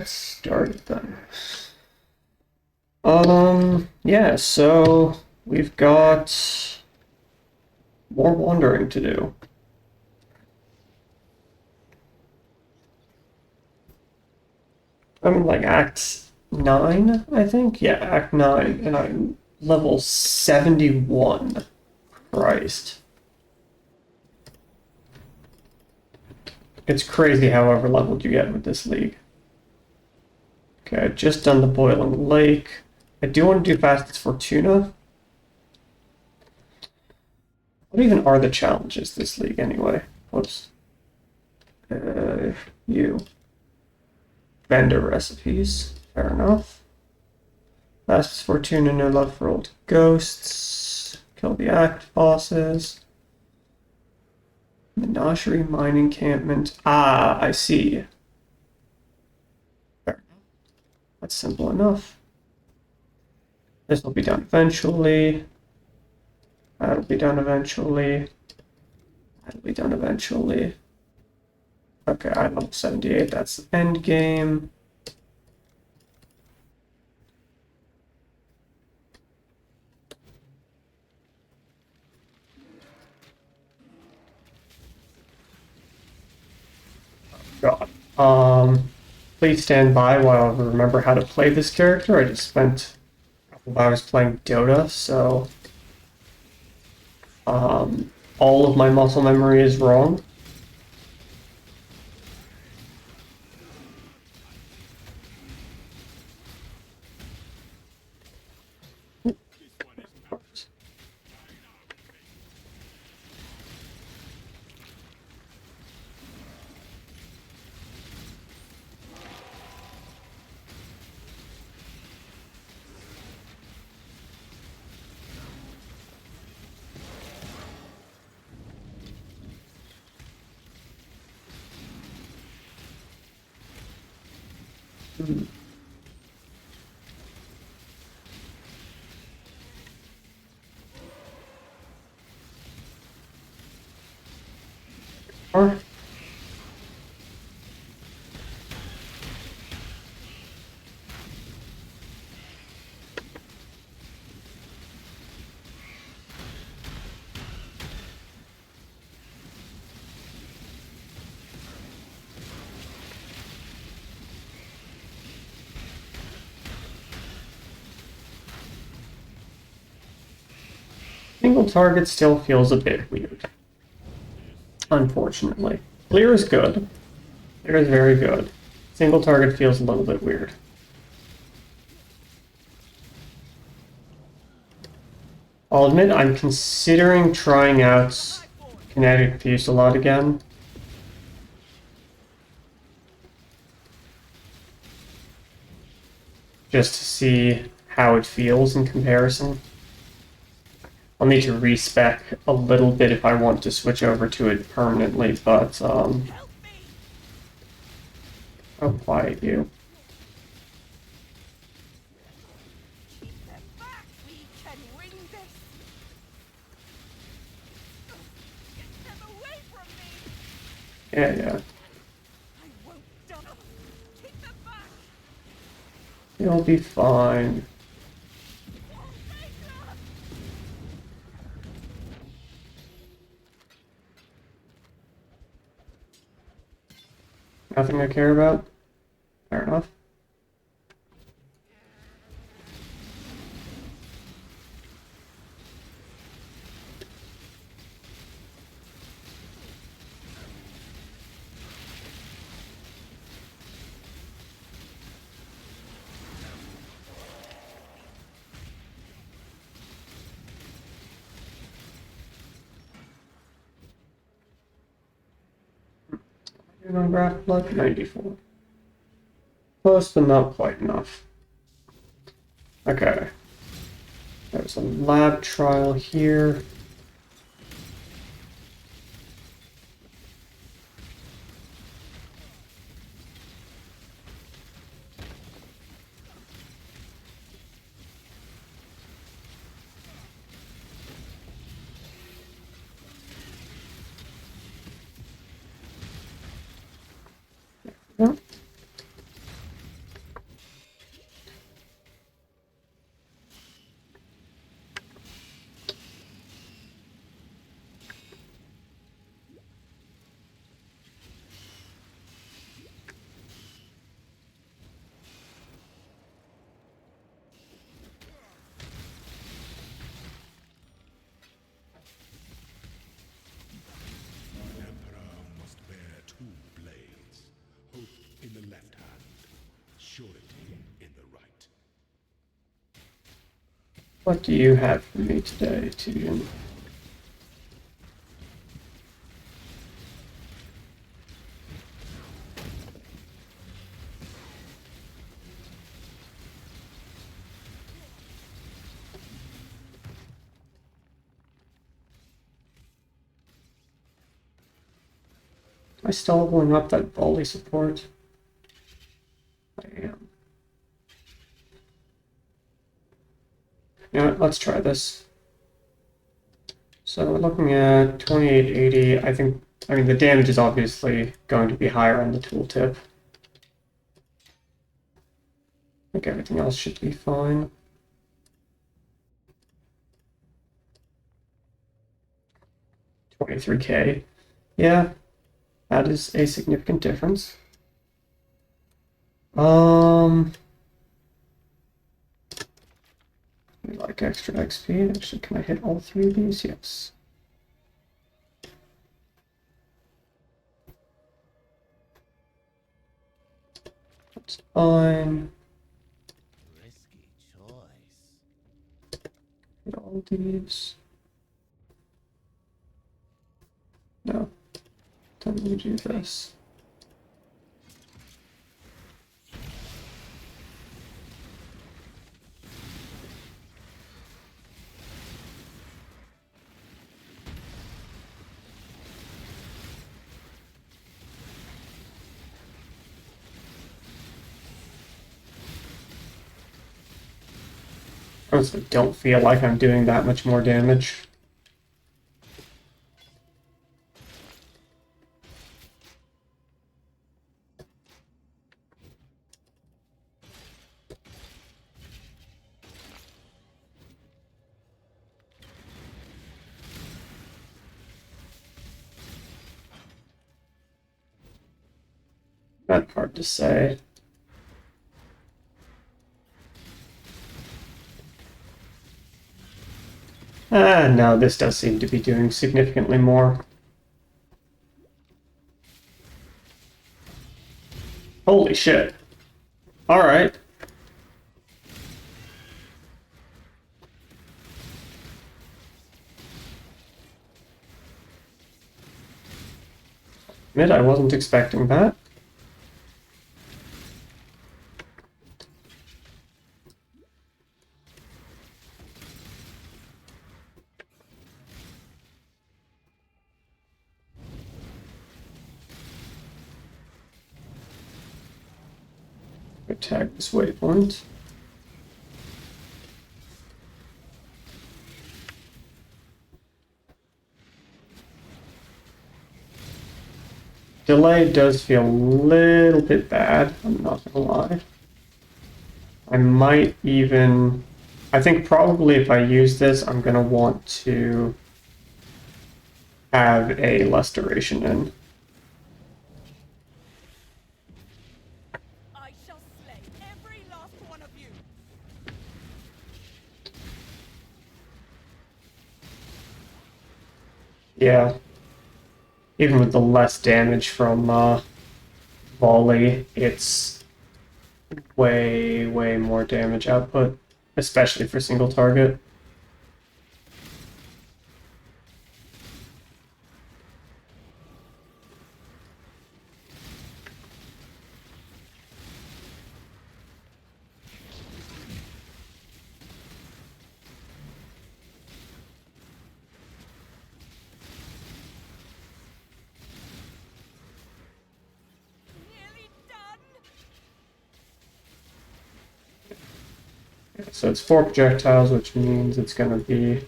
Let's start then. Yeah, so we've got more wandering to do. I'm like Act 9, I think? Yeah, Act 9, and I'm level 71. Christ. It's crazy however leveled you get with this league. Okay, I've just done the Boiling Lake. I do want to do Fastest Fortuna. What even are the challenges this league anyway? Whoops. Uh, you. Vendor recipes. Fair enough. Fastest Fortuna, no love for old ghosts. Kill the act bosses. Menagerie mine encampment. Ah, I see. Fair enough. That's simple enough. This will be done eventually. That'll be done eventually. That'll be done eventually. Okay, I'm level 78. That's the end game. God. Please stand by while I remember how to play this character. I just spent a couple of hours playing Dota, so all of my muscle memory is wrong. Or single target still feels a bit weird, unfortunately. Clear is good. Clear is very good. Single target feels a little bit weird. I'll admit I'm considering trying out Kinetic Fusillade again. Just to see how it feels in comparison. I'll need to respec a little bit if I want to switch over to it permanently, but oh, quiet you. Yeah, yeah. You'll be fine. Nothing I care about? Fair enough. On Graph Blood, 94. Close, but not quite enough. Okay. There's a lab trial here. Yeah. surety in the right. What do you have for me today, Tujin? Am I still leveling up that volley support? I am. You know what, let's try this. So we're looking at 2880. I mean, the damage is obviously going to be higher on the tooltip. I think everything else should be fine. $23K. Yeah, that is a significant difference. We like extra XP. Actually, can I hit all three of these? Yes. That's fine. Risky choice. Hit all these. No. Then we do this. I honestly don't feel like I'm doing that much more damage. Not hard to say. No, this does seem to be doing significantly more. Holy shit. Alright. Admit I wasn't expecting that. Tag this waypoint. Delay does feel a little bit bad, I'm not gonna lie. I might even... I think probably if I use this, I'm gonna want to have a less duration in. I shall slay every last one of you. Yeah. Even with the less damage from volley, it's way, way more damage output, especially for single target. Nearly done. So it's 4 projectiles, which means it's going to be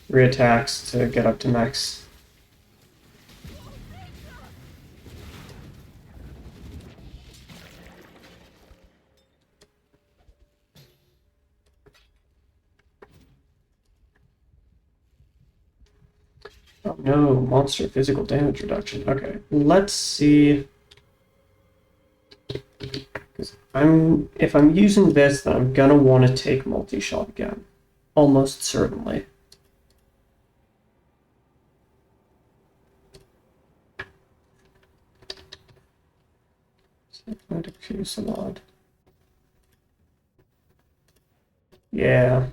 3 attacks to get up to max. Oh no, monster physical damage reduction. Okay, let's see. If I'm using this, then I'm gonna want to take multi-shot again. Almost certainly. Kinetic Fusillade. Yeah.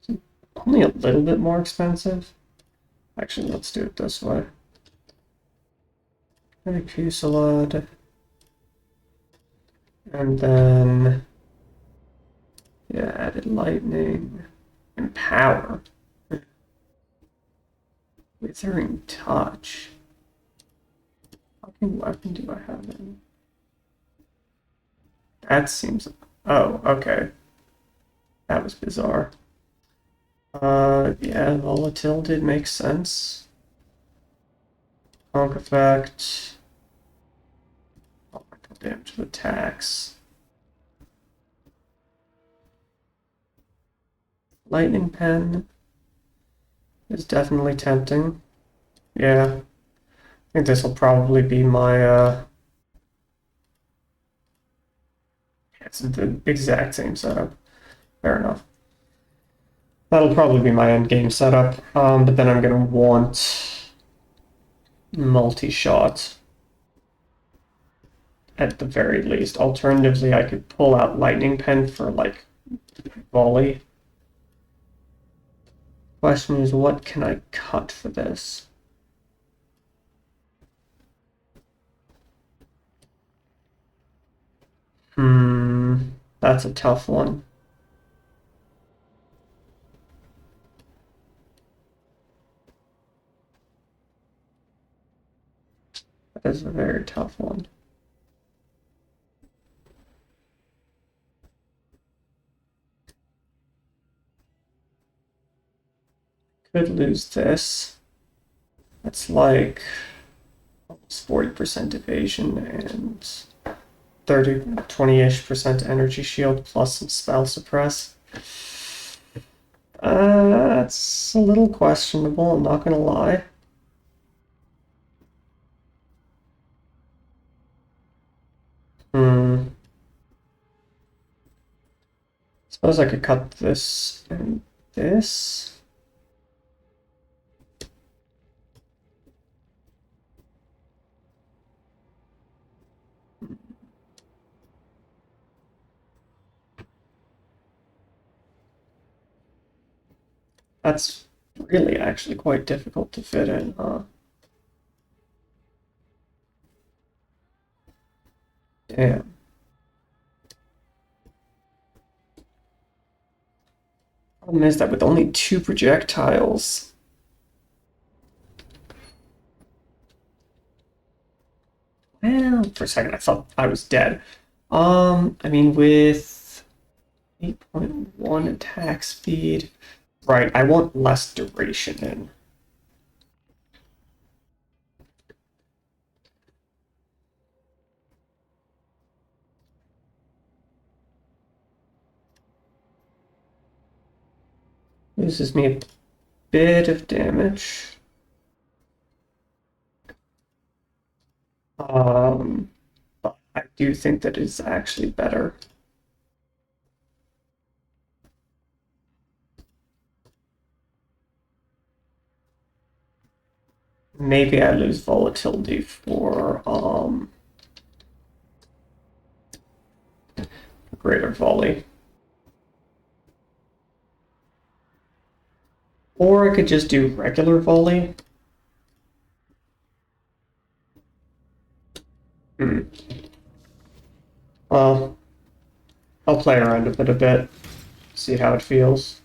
It's only a little bit more expensive. Actually, let's do it this way. Kinetic Fusillade. And then, yeah, added lightning and power. Withering touch. How many weapon do I have in? That seems. Oh, okay. That was bizarre. Yeah, volatile did make sense. Conk effect. Oh, damage of attacks. Lightning pen is definitely tempting. Yeah. I think this will probably be my, it's the exact same setup. Fair enough. That'll probably be my end game setup, but then I'm gonna want multi-shot at the very least. Alternatively, I could pull out lightning pen for like volley. Question is, what can I cut for this? That's a tough one. That is a very tough one. Could lose this. That's like almost 40% evasion and 30, 20-ish% energy shield plus some spell suppress. That's a little questionable, I'm not gonna lie. Suppose I could cut this and this. That's really actually quite difficult to fit in, huh? Damn. Problem is that with only 2 projectiles, well, for a second I thought I was dead. I mean, with 8.1 attack speed, right, I want less duration in. Loses me a bit of damage. But I do think that it's actually better. Maybe I lose volatility for greater volley. Or I could just do regular volley. Well, I'll play around with it a bit, see how it feels.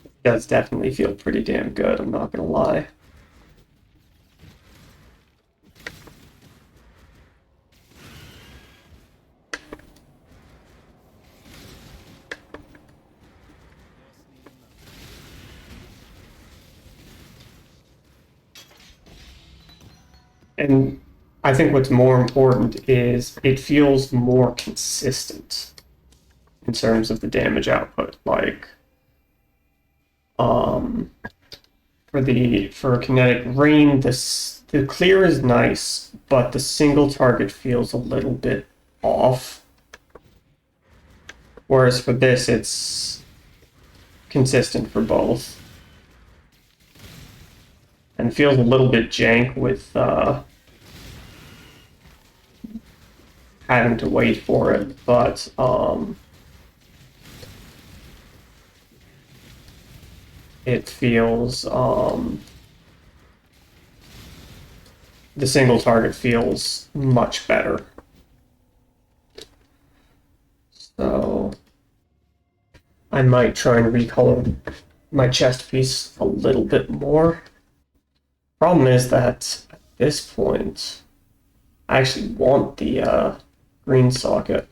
It does definitely feel pretty damn good, I'm not gonna lie. And I think what's more important is it feels more consistent in terms of the damage output. Like, for for kinetic rain, the clear is nice, but the single target feels a little bit off. Whereas for this, it's consistent for both. And feels a little bit jank with having to wait for it, but it feels the single target feels much better. So I might try and recolor my chest piece a little bit more. Problem is that at this point, I actually want the green socket.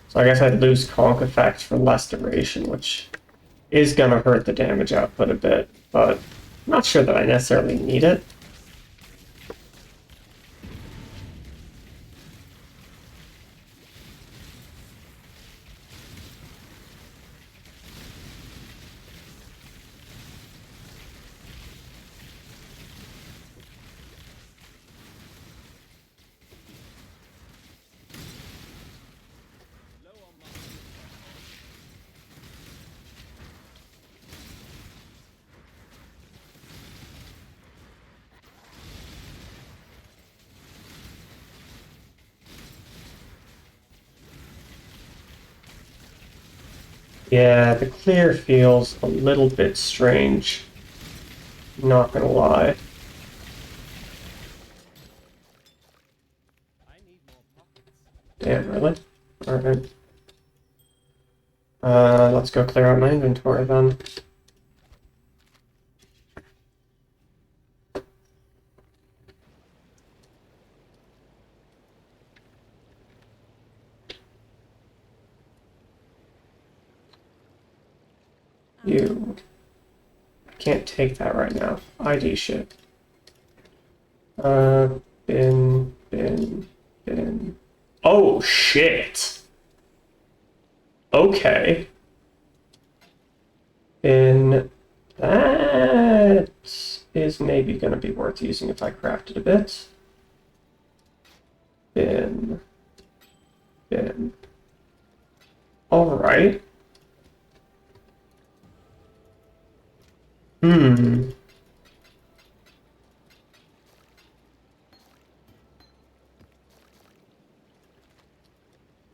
So I guess I'd lose conk effect for less duration, which is going to hurt the damage output a bit, but I'm not sure that I necessarily need it. Yeah, the clear feels a little bit strange. Not gonna lie. Damn, really? Alright. Let's go clear out my inventory then. You can't take that right now. ID shit. Bin. Oh shit. Okay. Bin. That is maybe gonna be worth using if I craft it a bit. Bin. Alright.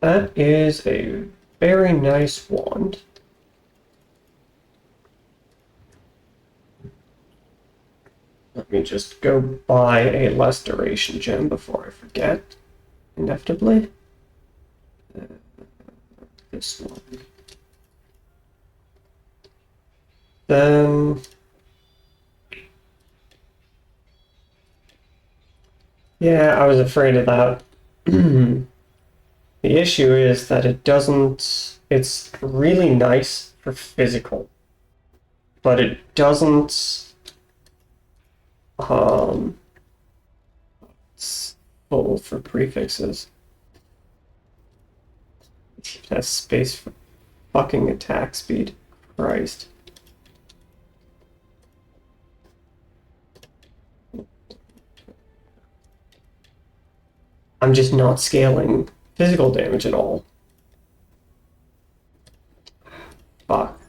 That is a very nice wand. Let me just go buy a less duration gem before I forget, inevitably. This one. Then... yeah, I was afraid of that. The issue is that it doesn't... it's really nice for physical, but it doesn't... it's full for prefixes. It has space for fucking attack speed. Christ. I'm just not scaling physical damage at all. Fuck.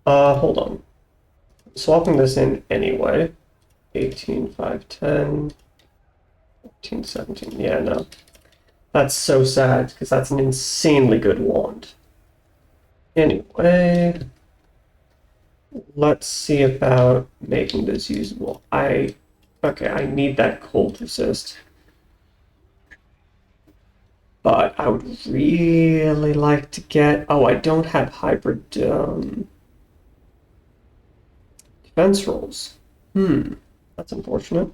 Hold on. I'm swapping this in anyway. 18, 5, 10, 14, 17. Yeah, no. That's so sad, because that's an insanely good wand. Anyway, let's see about making this usable. Okay, I need that cold resist. But I would really like to get... oh, I don't have hybrid defense rolls. That's unfortunate.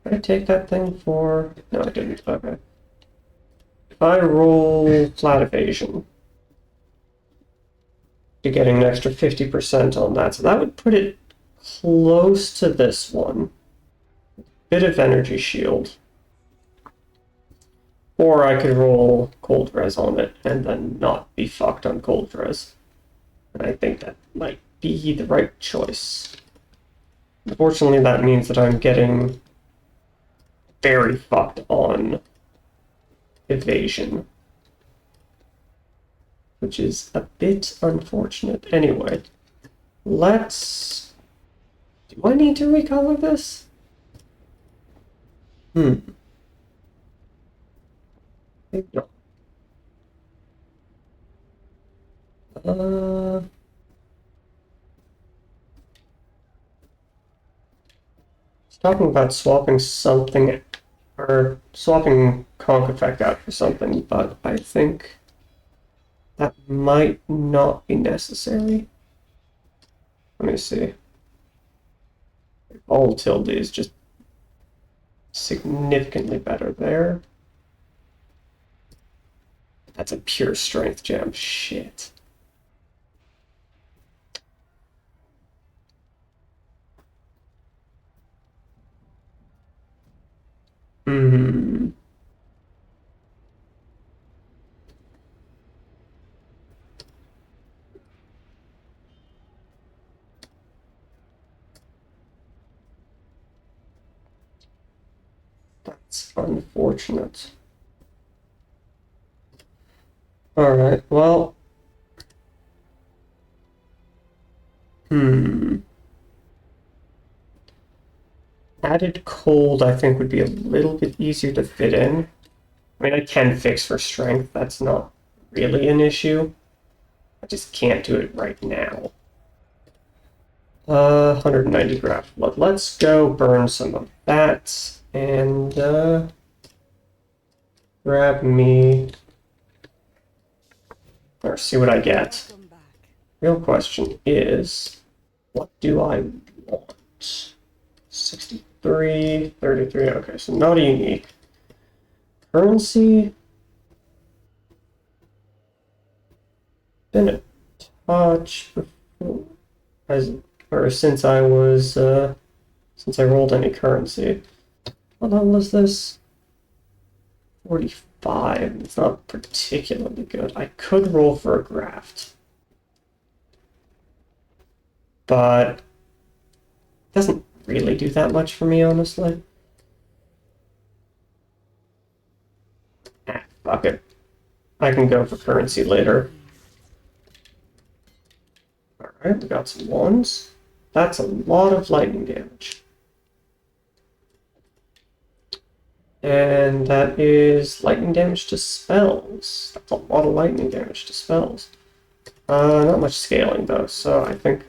Did I take that thing for... no, I didn't. Okay. If I roll flat evasion, you're getting an extra 50% on that, so that would put it close to this one. Bit of energy shield. Or I could roll cold res on it and then not be fucked on cold res. And I think that might be the right choice. Unfortunately, that means that I'm getting very fucked on evasion, which is a bit unfortunate. Anyway, let's... Do I need to recolor this? Maybe not. Talking about swapping something, or swapping Conk Effect out for something, but I think that might not be necessary. Let me see. Volatility is just significantly better there. That's a pure strength gem. Shit. That's unfortunate. Alright, well... Added cold, I think, would be a little bit easier to fit in. I mean, I can fix for strength. That's not really an issue. I just can't do it right now. 190 graft blood. Let's go burn some of that. And, grab me... Or see what I get. Welcome back. Real question is, what do I want? 63, 33, okay, so not a unique. Currency? Been a touch before, since I was, since I rolled any currency. What level is this? 45, it's not particularly good. I could roll for a graft. But it doesn't really do that much for me, honestly. Fuck it. I can go for currency later. Alright, we got some ones. That's a lot of lightning damage. And that is lightning damage to spells. That's a lot of lightning damage to spells. Not much scaling though, so I think...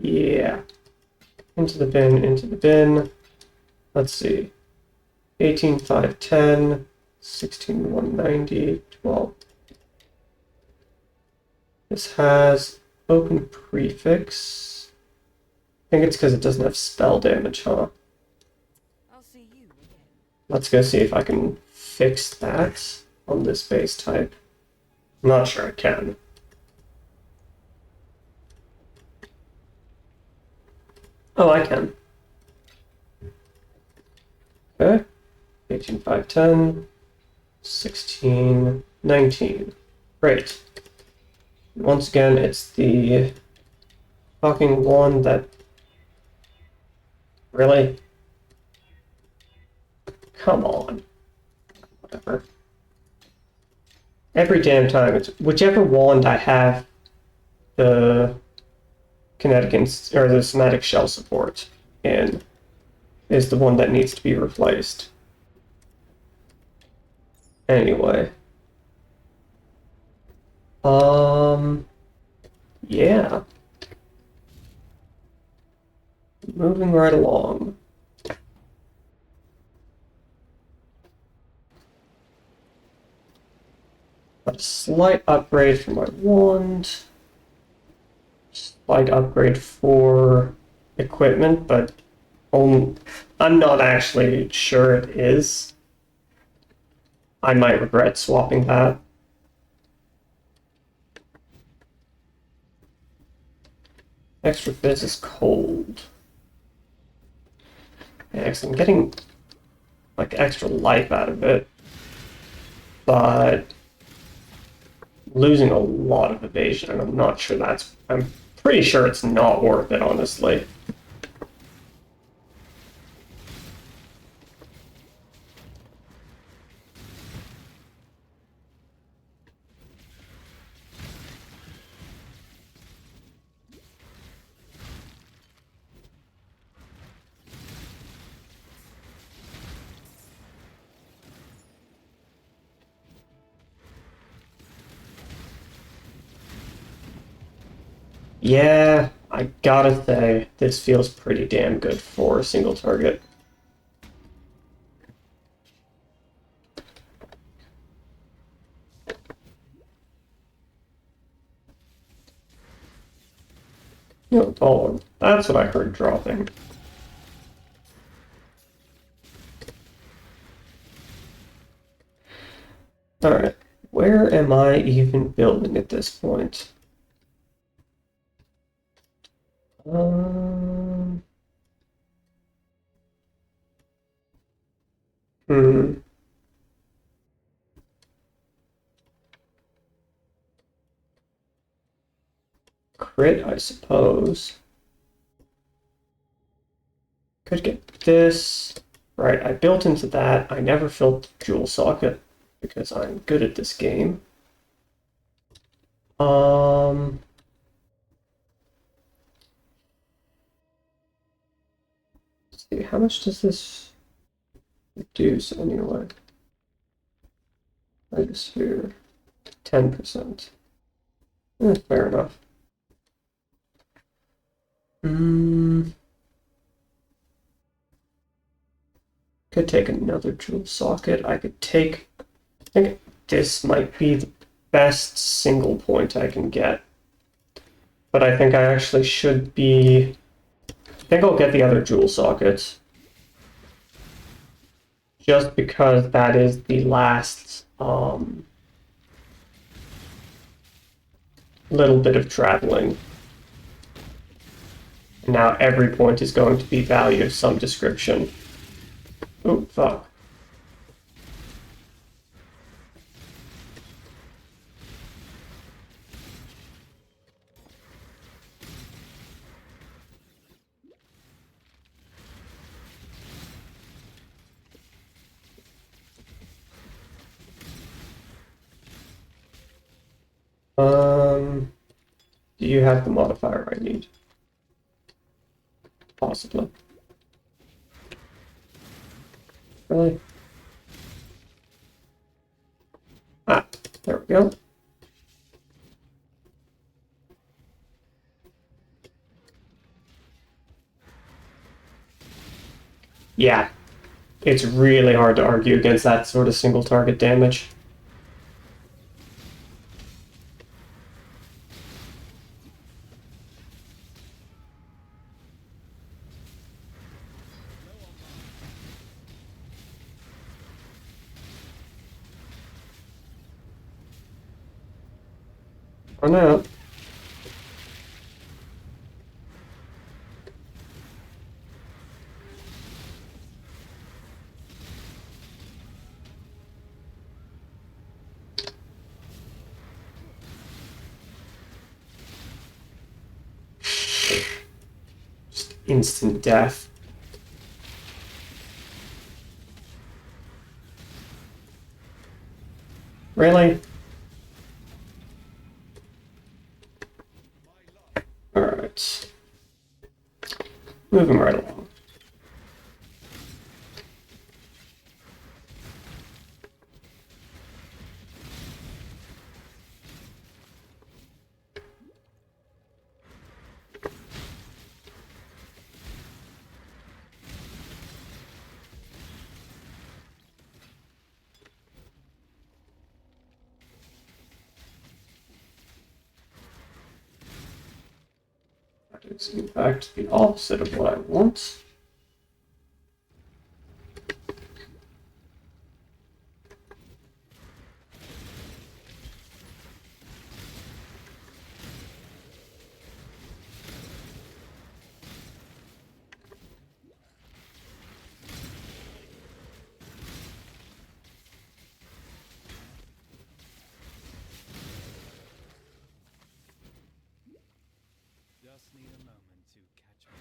Yeah. Into the bin, into the bin. Let's see. 18, 5, 10, 16, 190, 12. This has open prefix. I think it's because it doesn't have spell damage, huh? I'll see you again. Let's go see if I can fix that on this base type. I'm not sure I can. Oh, I can. Okay. 18, 5, 10, 16, 19. Great. Once again, it's the fucking one that... Really? Come on. Whatever. Every damn time, it's whichever wand I have the Kinetic or the Somatic Shell support in is the one that needs to be replaced. Anyway. Yeah. Moving right along. A slight upgrade for my wand. Slight upgrade for equipment, but I'm not actually sure it is. I might regret swapping that. Extra fizz is cold. Yeah, 'cause I'm getting like extra life out of it. But losing a lot of evasion, and I'm not sure that's... I'm pretty sure it's not worth it, honestly. Yeah, I gotta say, this feels pretty damn good for a single target. No, oh, that's what I heard dropping. Alright, where am I even building at this point? Um... Hmm. Crit, I suppose. Could get this. Right, I built into that. I never filled the jewel socket because I'm good at this game. Um... Let's see, how much does this reduce anyway? Right here, 10%. Fair enough. Could take another jewel socket. I could take... I think this might be the best single point I can get. But I think I actually should be... I think I'll get the other jewel sockets. Just because that is the last little bit of traveling. And now every point is going to be value of some description. Oh, fuck. Do you have the modifier I need? Possibly. Really? Ah, there we go. Yeah, it's really hard to argue against that sort of single target damage. Oh no. Just instant death. Really? Alright. Moving right along. It's in fact the opposite of what I want. just need a moment to catch my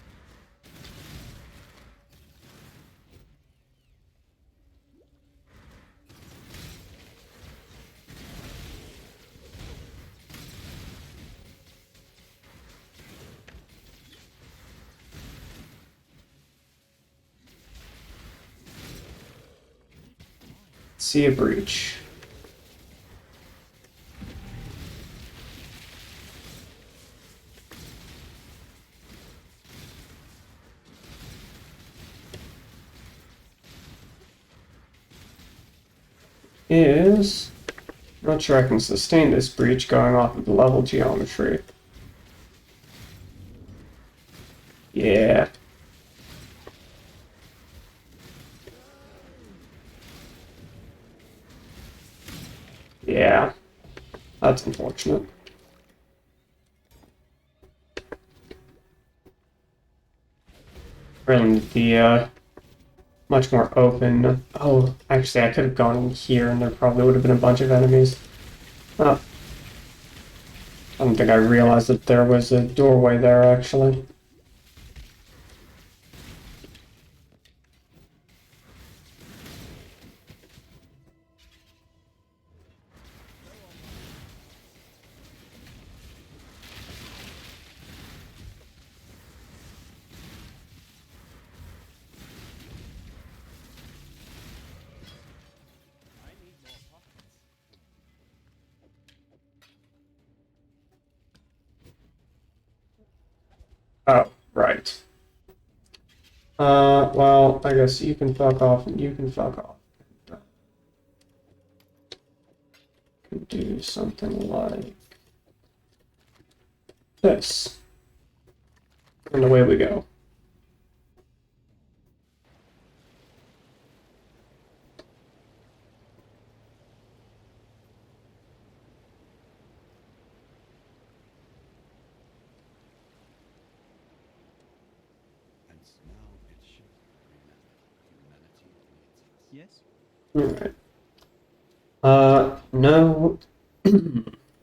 See a breach. Is not sure I can sustain this breach going off of the level geometry. Yeah. Yeah. That's unfortunate. Really need the much more open. Oh, actually, I could have gone in here, and there probably would have been a bunch of enemies. Oh, I don't think I realized that there was a doorway there, actually. Oh, right. Well, I guess you can fuck off and you can fuck off. Can do something like this. And away we go. And now it should remember humanity needs us. Yes? Alright. No.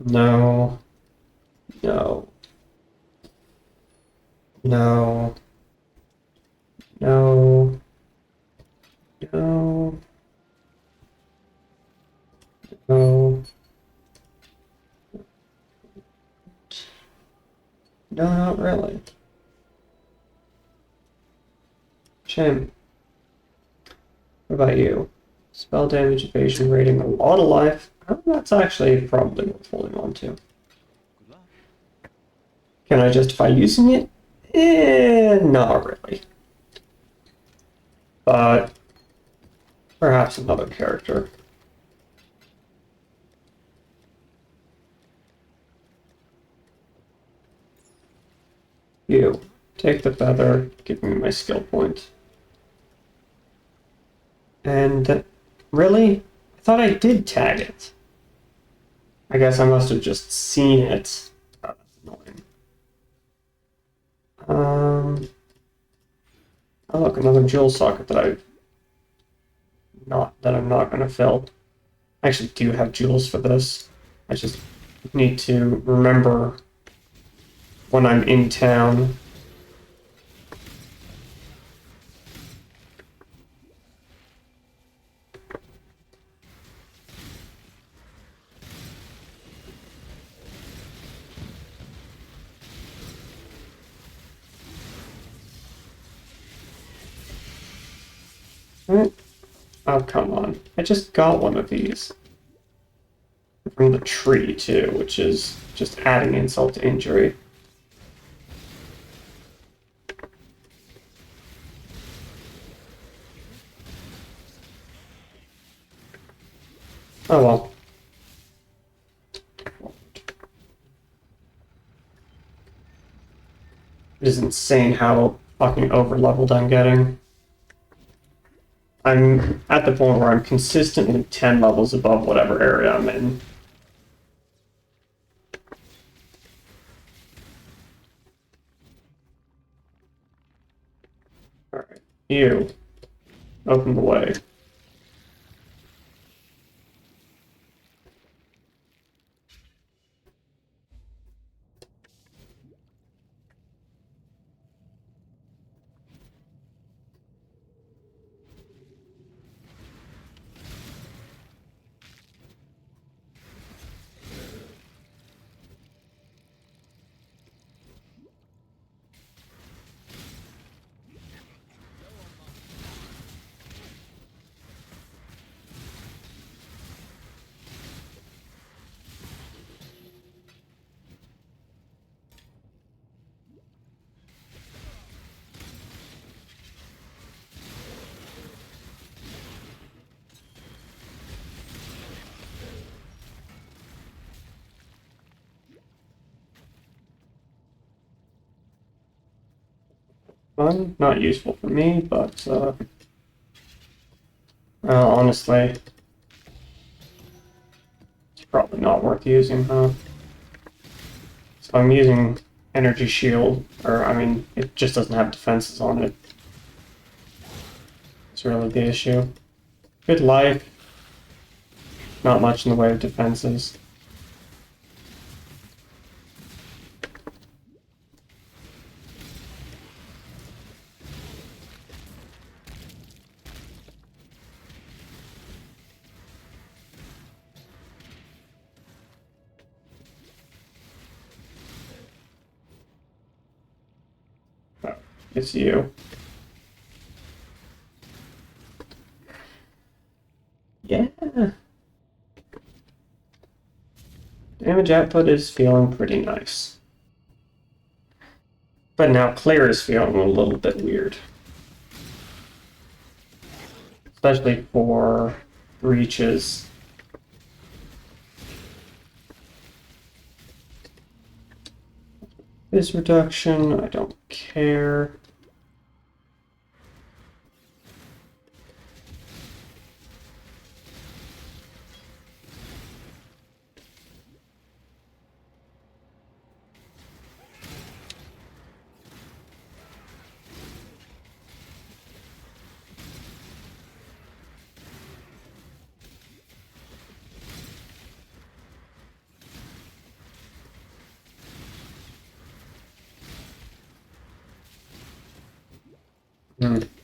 No. No. No. No. No. No. No, not really. Shame. What about you? Spell damage, evasion rating, a lot of life. Oh, that's actually probably worth holding on to. Good luck. Can I justify using it? Not really. But perhaps another character. You. Take the feather, give me my skill point. And really? I thought I did tag it. I guess I must have just seen it. Oh, that's annoying. Oh look, another jewel socket that I'm not gonna fill. I actually do have jewels for this. I just need to remember when I'm in town. Oh, come on. I just got one of these. From the tree, too, which is just adding insult to injury. Oh well. It is insane how fucking over-leveled I'm getting. I'm at the point where I'm consistently 10 levels above whatever area I'm in. Alright. You. Open the way. fun. Not useful for me, but honestly, it's probably not worth using, huh? So I'm using Energy Shield, or I mean, it just doesn't have defenses on it. It's really the issue. Good life, not much in the way of defenses. Oh, it's you. Yeah. Damage output is feeling pretty nice. But now clear is feeling a little bit weird. Especially for breaches. This reduction, I don't care.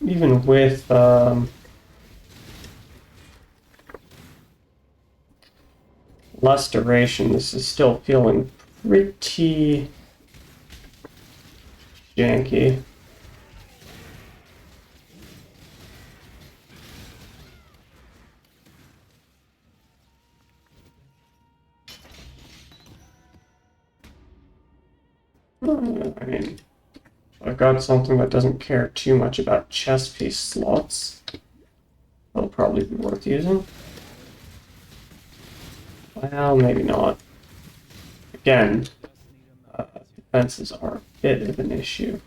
Even with less duration, this is still feeling pretty janky. I mean, I've got something that doesn't care too much about chess piece slots. That'll probably be worth using. Well, maybe not. Again, Just need a moment to defenses are a bit of an issue.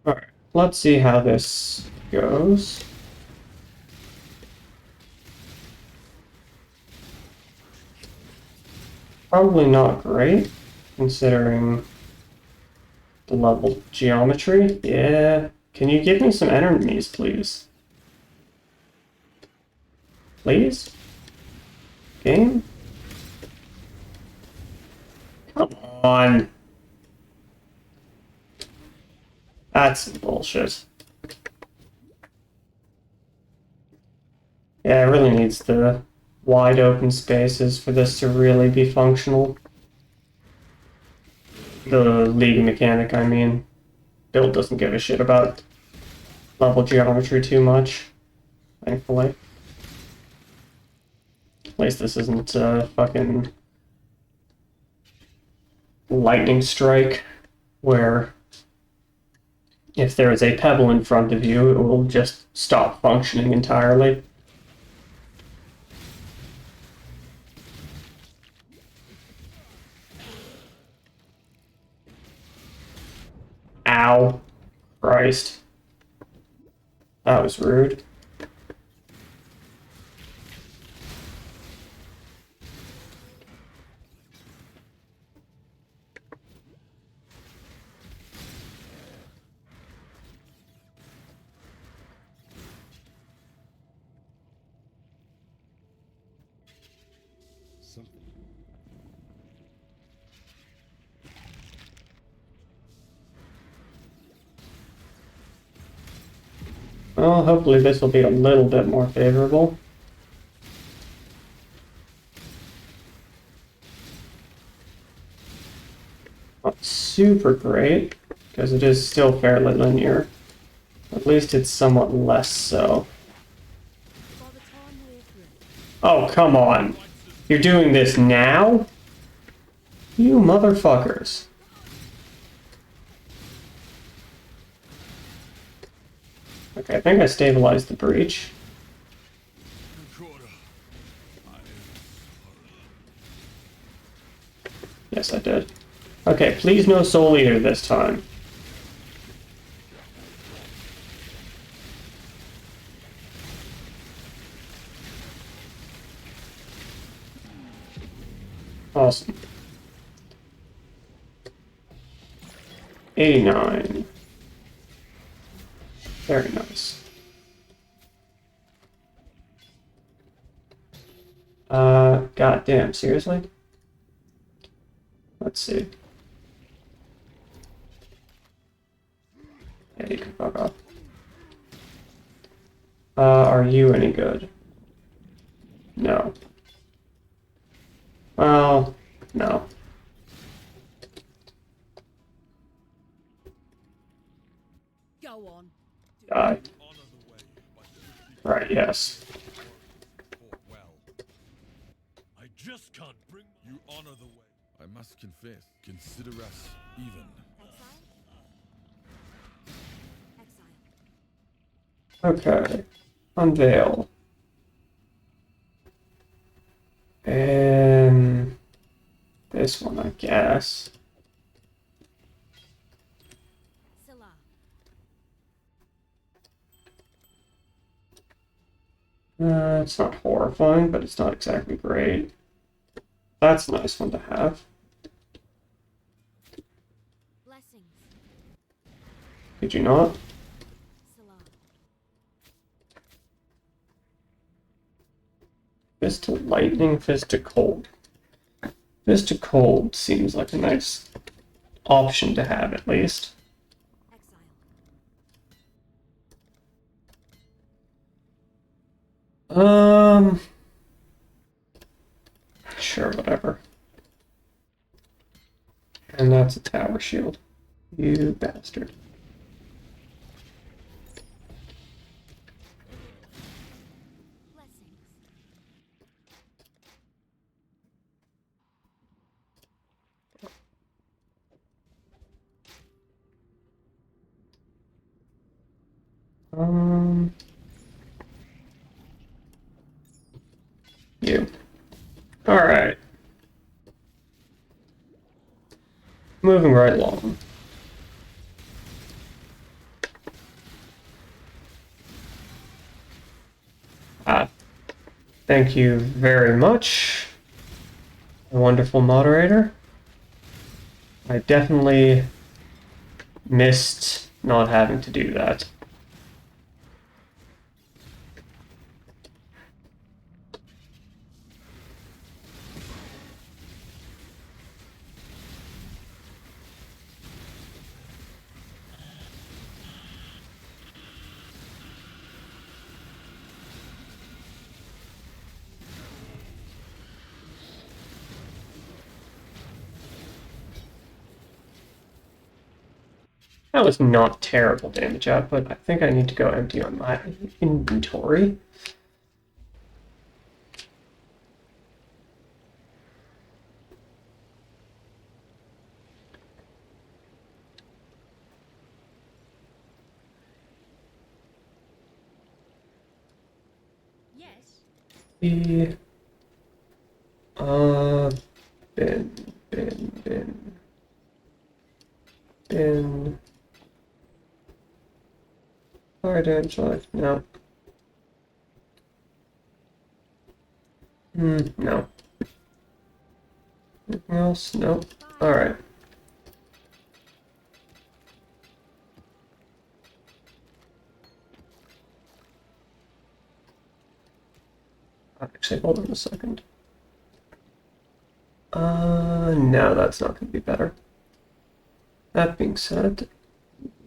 Alright, let's see how this goes. Probably not great, considering the level geometry. Yeah, can you give me some enemies, please? Please? Game? Come on. That's some bullshit. Yeah, it really needs the wide open spaces for this to really be functional. The League mechanic, I mean. Build doesn't give a shit about level geometry too much, thankfully. At least this isn't fucking lightning strike, where if there is a pebble in front of you, it will just stop functioning entirely. Ow. Christ. That was rude. Something. Well, hopefully this will be a little bit more favorable. Not super great, because it is still fairly linear. At least it's somewhat less so. By the time we're through, Oh, come on. You're doing this now? You motherfuckers. Okay, I think I stabilized the breach. Quarter. I Yes, I did. Okay, please no Soul Eater this time. Awesome. 89. Very nice. God damn, seriously? Let's see. Yeah, you can fuck off. Are you any good? No. Well, no. Go on. Die. Honor the way by 50 Right, yes. fought well. I just can't bring you honor the way. I must confess, consider us even. Exile? Exile. Okay. Unveil. And this one, I guess. Scylla. It's not horrifying, but it's not exactly great. That's a nice one to have. Blessings. Did you not? Scylla. Fist to lightning, fist to cold. Fist to cold seems like a nice option to have at least. Exile. Sure, whatever. And that's a tower shield. You bastard. Blessings. Um, you. Alright. Moving right along. Ah, thank you very much, a wonderful moderator. I definitely missed not having to do that. That was not terrible damage output. I think I need to go empty on my inventory. Yes. The uh bin, bin. Fire damage life, no. No. Anything else? Nope. Alright. Actually, hold on a second. No, that's not going to be better. That being said,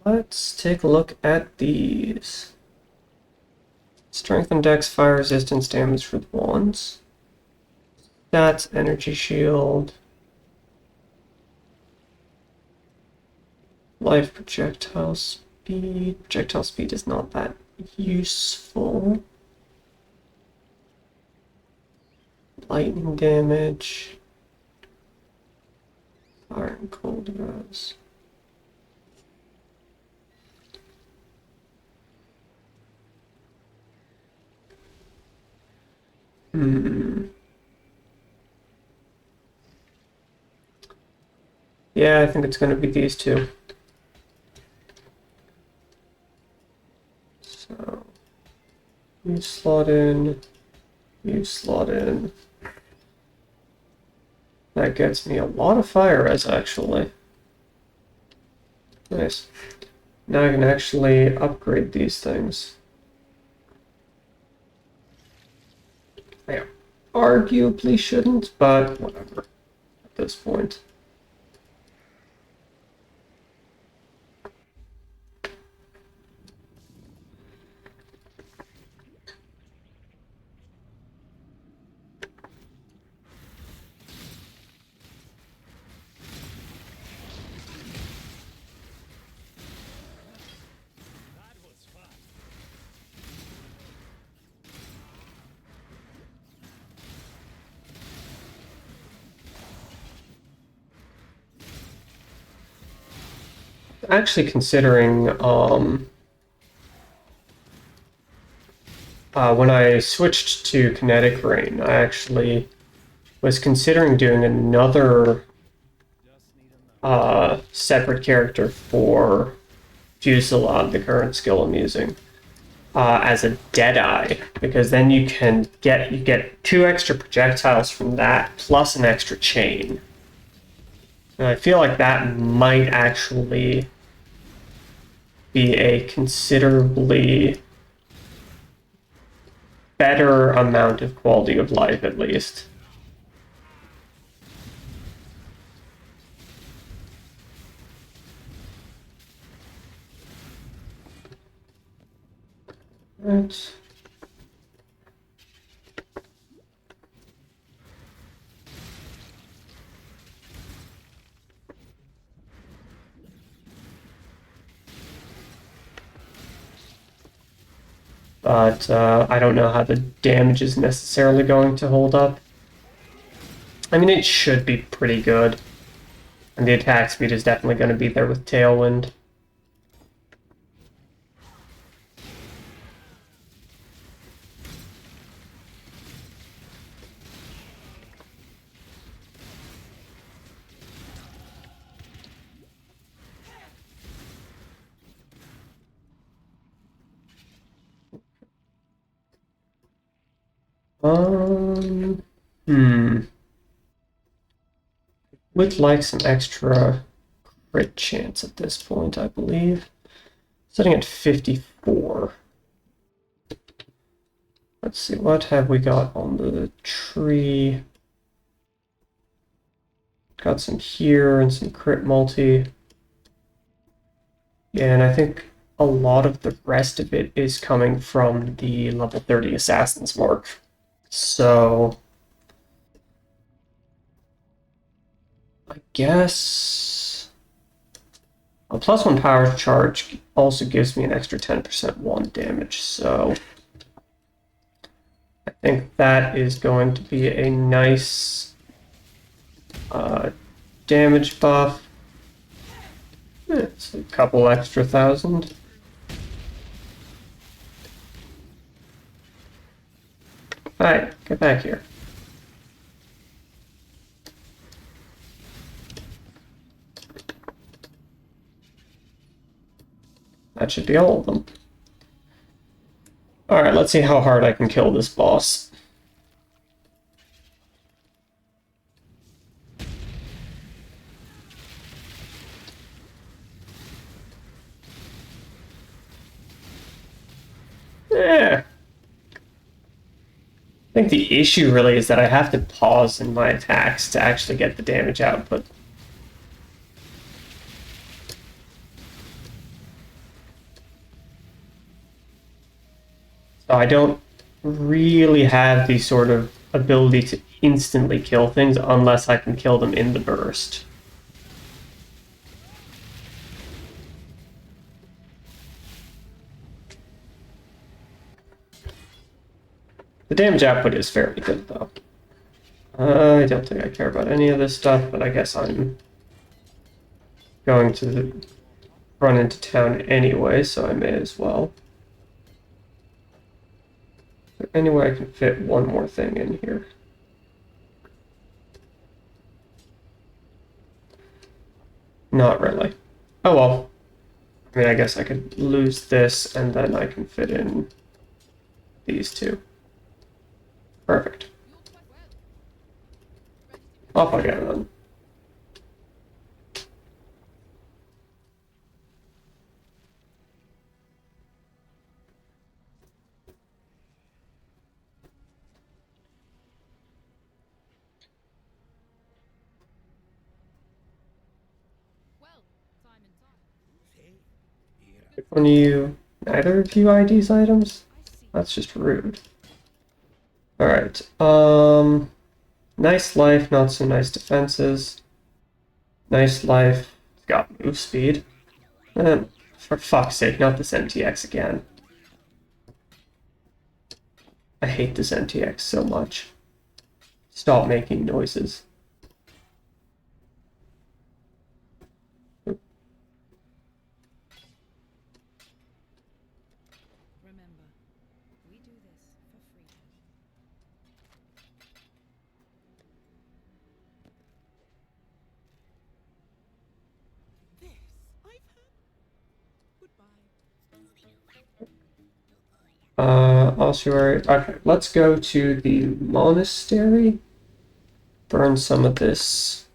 let's take a look at these. Strength and Dex, fire resistance, damage for the wands. That's energy shield. Life projectile speed. Projectile speed is not that useful. Lightning damage. Fire and cold res. Yeah, I think it's going to be these two. So, you slot in, you slot in. That gets me a lot of fire res, actually. Nice. Now I can actually upgrade these things. I arguably shouldn't, but whatever at this point. That was fun. Actually considering when I switched to Kinetic Rain, I actually was considering doing another Just need a moment. separate character for Fusillade, the current skill I'm using, as a Deadeye, because then you get 2 extra projectiles from that plus an extra chain. And I feel like that might actually be a considerably better amount of quality of life, at least. Right. But I don't know how the damage is necessarily going to hold up. I mean, it should be pretty good. And the attack speed is definitely going to be there with Tailwind. Um, hmm. Would like some extra crit chance at this point, I believe. Setting at 54. Let's see, what have we got on the tree? Got some here and some crit multi. Yeah, and I think a lot of the rest of it is coming from the level 30 Assassin's Mark. So I guess a +1 power charge also gives me an extra 10% wand damage, so I think that is going to be a nice damage buff. It's a couple extra thousand. Alright, get back here. That should be all of them. Alright, let's see how hard I can kill this boss. Yeah. I think the issue really is that I have to pause in my attacks to actually get the damage output. So I don't really have the sort of ability to instantly kill things unless I can kill them in the burst. The damage output is fairly good, though. I don't think I care about any of this stuff, but I guess I'm going to run into town anyway, so I may as well. Is there any way I can fit one more thing in here? Not really. Oh well. I mean, I guess I could lose this, and then I can fit in these two. Perfect. Off I go then. Which one of you? Neither of you IDs items? That's just rude. Alright, nice life, not so nice defenses. Nice life, it's got move speed. For fuck's sake, not this MTX again. I hate this MTX so much. Stop making noises. Remember, we do this for freedom. This I've heard. Goodbye. Ossuary. Okay, let's go to the monastery. Burn some of this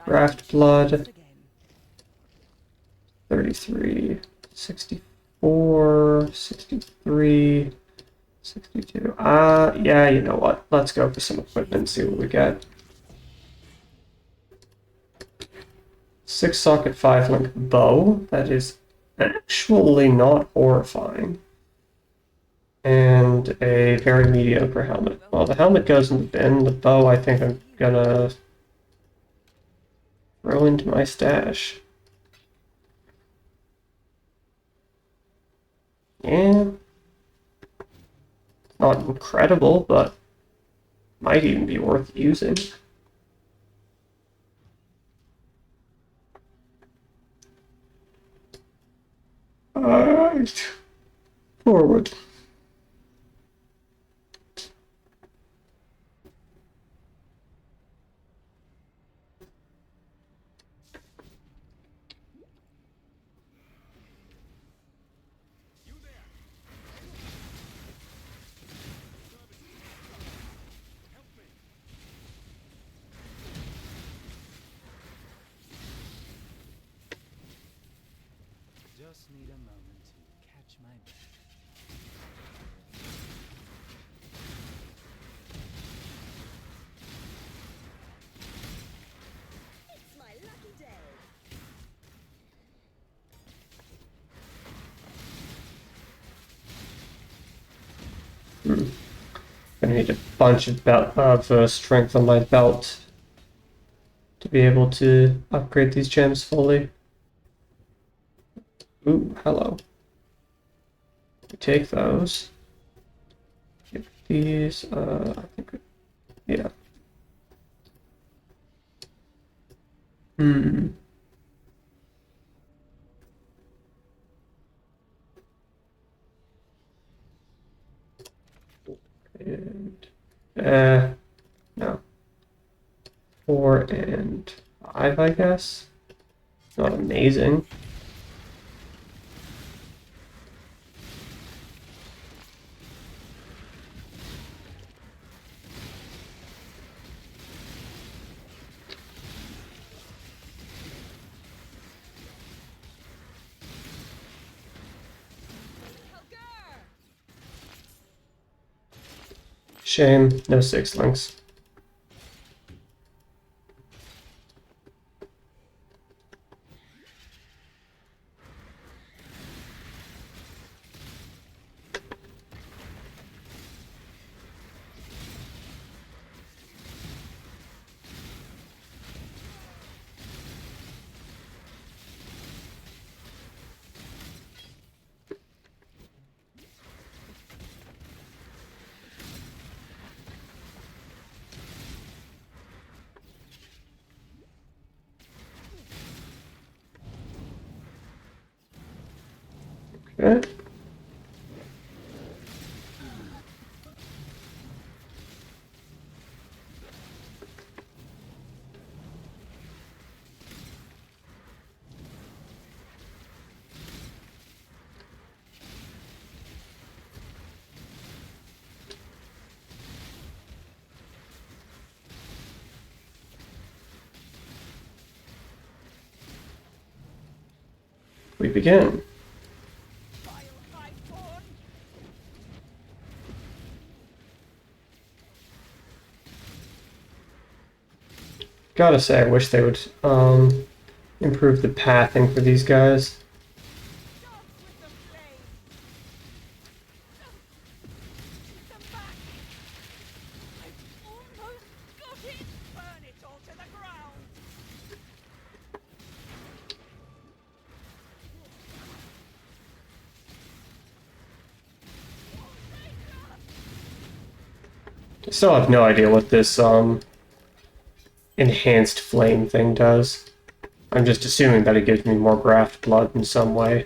draft blood. 33, 64, 63, 62. Yeah, you know what? Let's go for some equipment and see what we get. 6-socket 5-link bow. That is actually not horrifying. And a very mediocre helmet. Well, the helmet goes in the bin. The bow, I think I'm gonna throw into my stash. Yeah. Not incredible, but might even be worth using. Alright. Forward. Just need a moment to catch my breath. It's my lucky day. Gonna need a bunch of strength on my belt to be able to upgrade these gems fully. Ooh, hello. We take those. Get these, I think, yeah. And, no. 4 and 5, I guess. Not amazing. Shame, no 6 links. Okay. We begin. Gotta say, I wish they would improve the pathing for these guys. I still have no idea what this enhanced flame thing does. I'm just assuming that it gives me more graft blood in some way.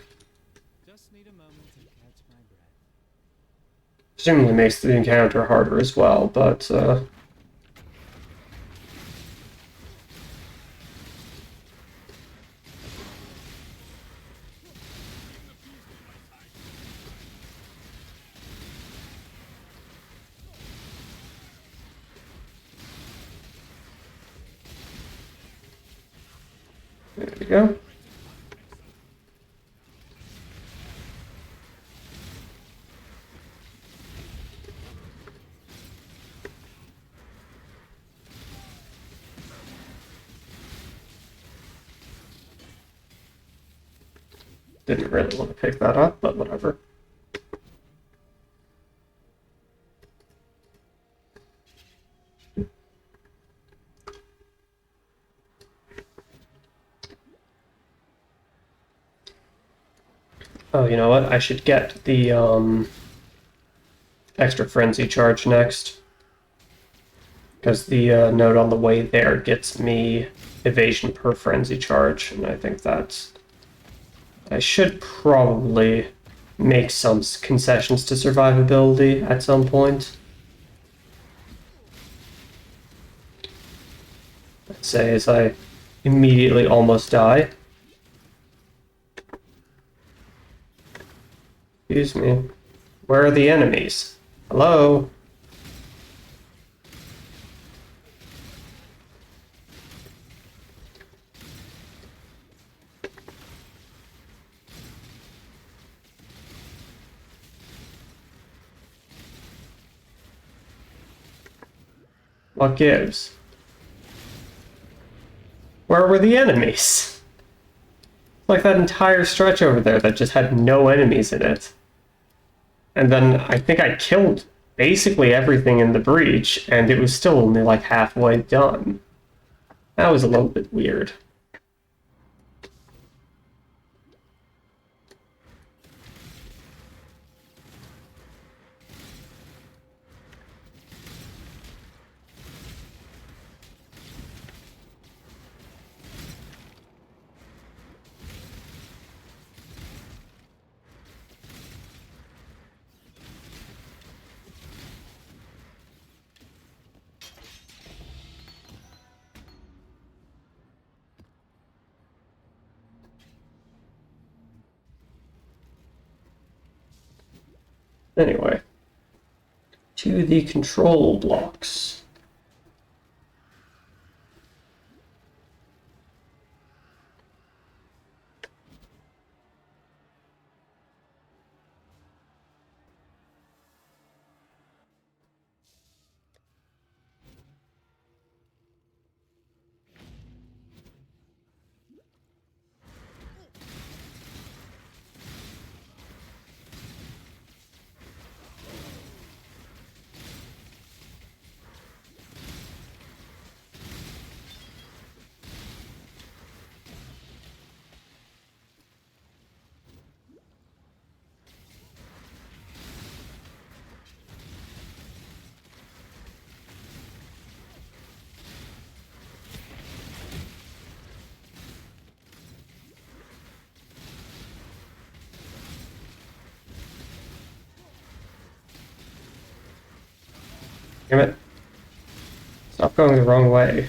Just need a moment to catch my breath. Presumably makes the encounter harder as well, but there we go. Didn't really want to pick that up, but whatever. Oh, you know what? I should get the extra frenzy charge next. Because the note on the way there gets me evasion per frenzy charge, and I think that's... I should probably make some concessions to survivability at some point. Let's say as I immediately almost die. Excuse me. Where are the enemies? Hello? What gives? Where were the enemies? Like that entire stretch over there that just had no enemies in it. And then I think I killed basically everything in the breach, and it was still only like halfway done. That was a little bit weird. Anyway, to the control blocks. Damn it. Stop going the wrong way.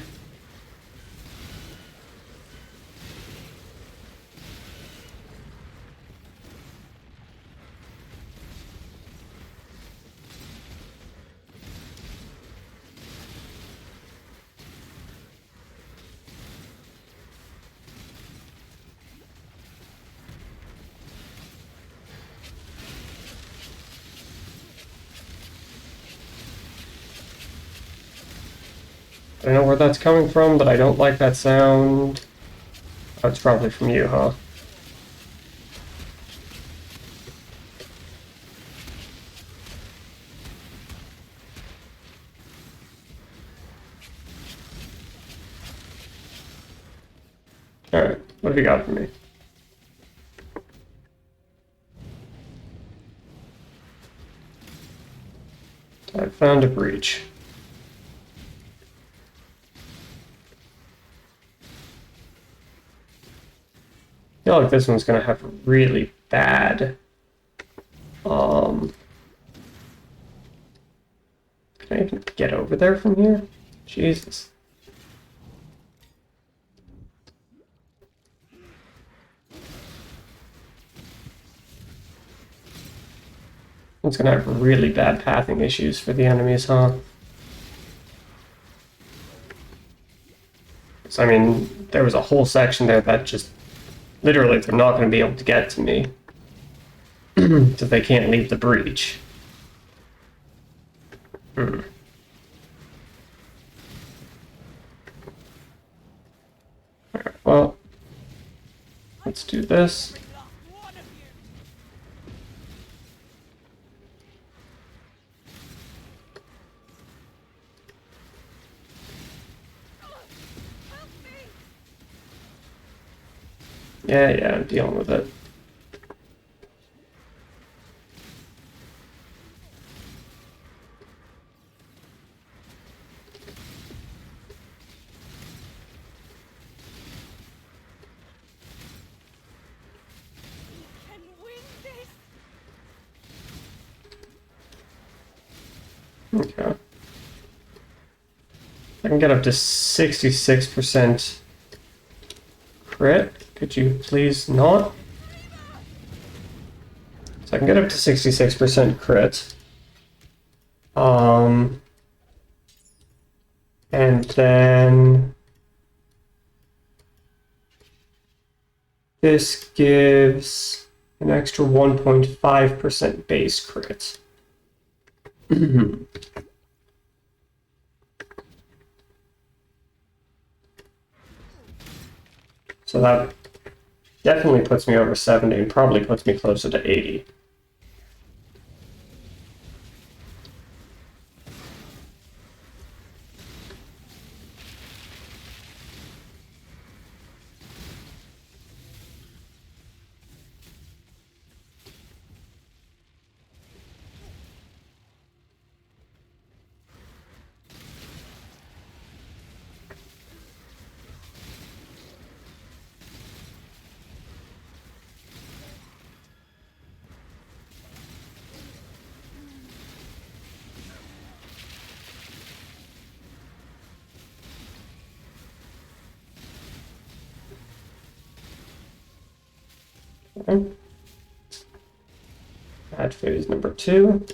I don't know where that's coming from, but I don't like that sound. Oh, it's probably from you, huh? Alright, what have you got for me? I found a breach. I feel like this one's gonna have really bad. Can I even get over there from here? Jesus. It's gonna have really bad pathing issues for the enemies, huh? So, I mean, there was a whole section there that just literally they're not going to be able to get to me. So they can't leave the breach. Alright, well, let's do this. Yeah, I'm dealing with it. Can win this. Okay. I can get up to 66% crit. Could you please not? So I can get up to 66% crit. And then this gives an extra 1.5% base crit. So that definitely puts me over 70 and probably puts me closer to 80. Okay. Add phase number 2.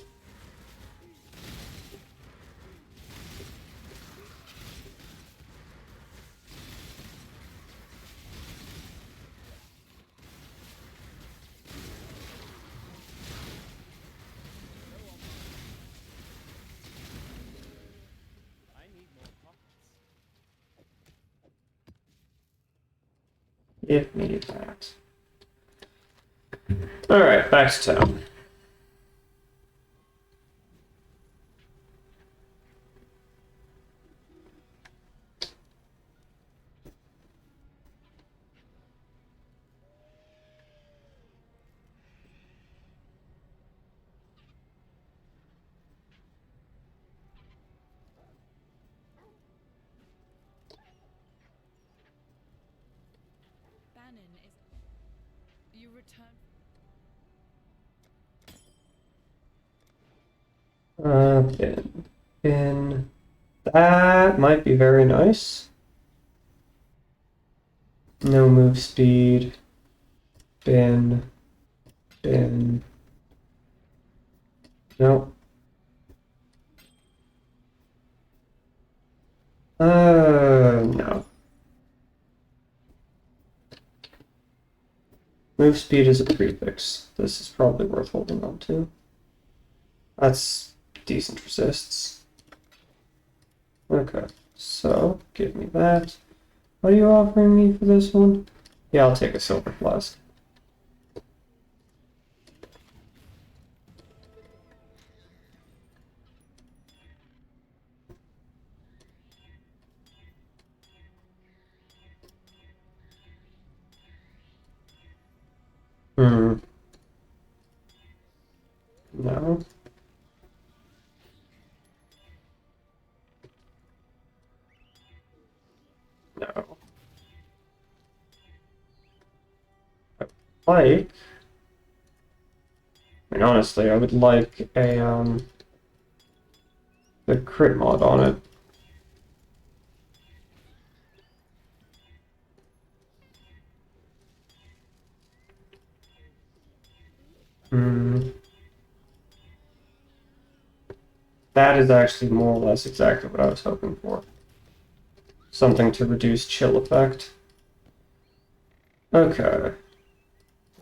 I need more pockets. Give me that. Alright, back to town. Bannon is. You return. Bin. That might be very nice. No move speed. Bin. Bin. Nope. No. Move speed is a prefix. This is probably worth holding on to. That's decent resists. Okay, So, give me that. What are you offering me for this one? Yeah, I'll take a silver flask. Hmm. No. No. Like, I mean, honestly, I would like a, the crit mod on it. Hmm. That is actually more or less exactly what I was hoping for. Something to reduce chill effect. Okay.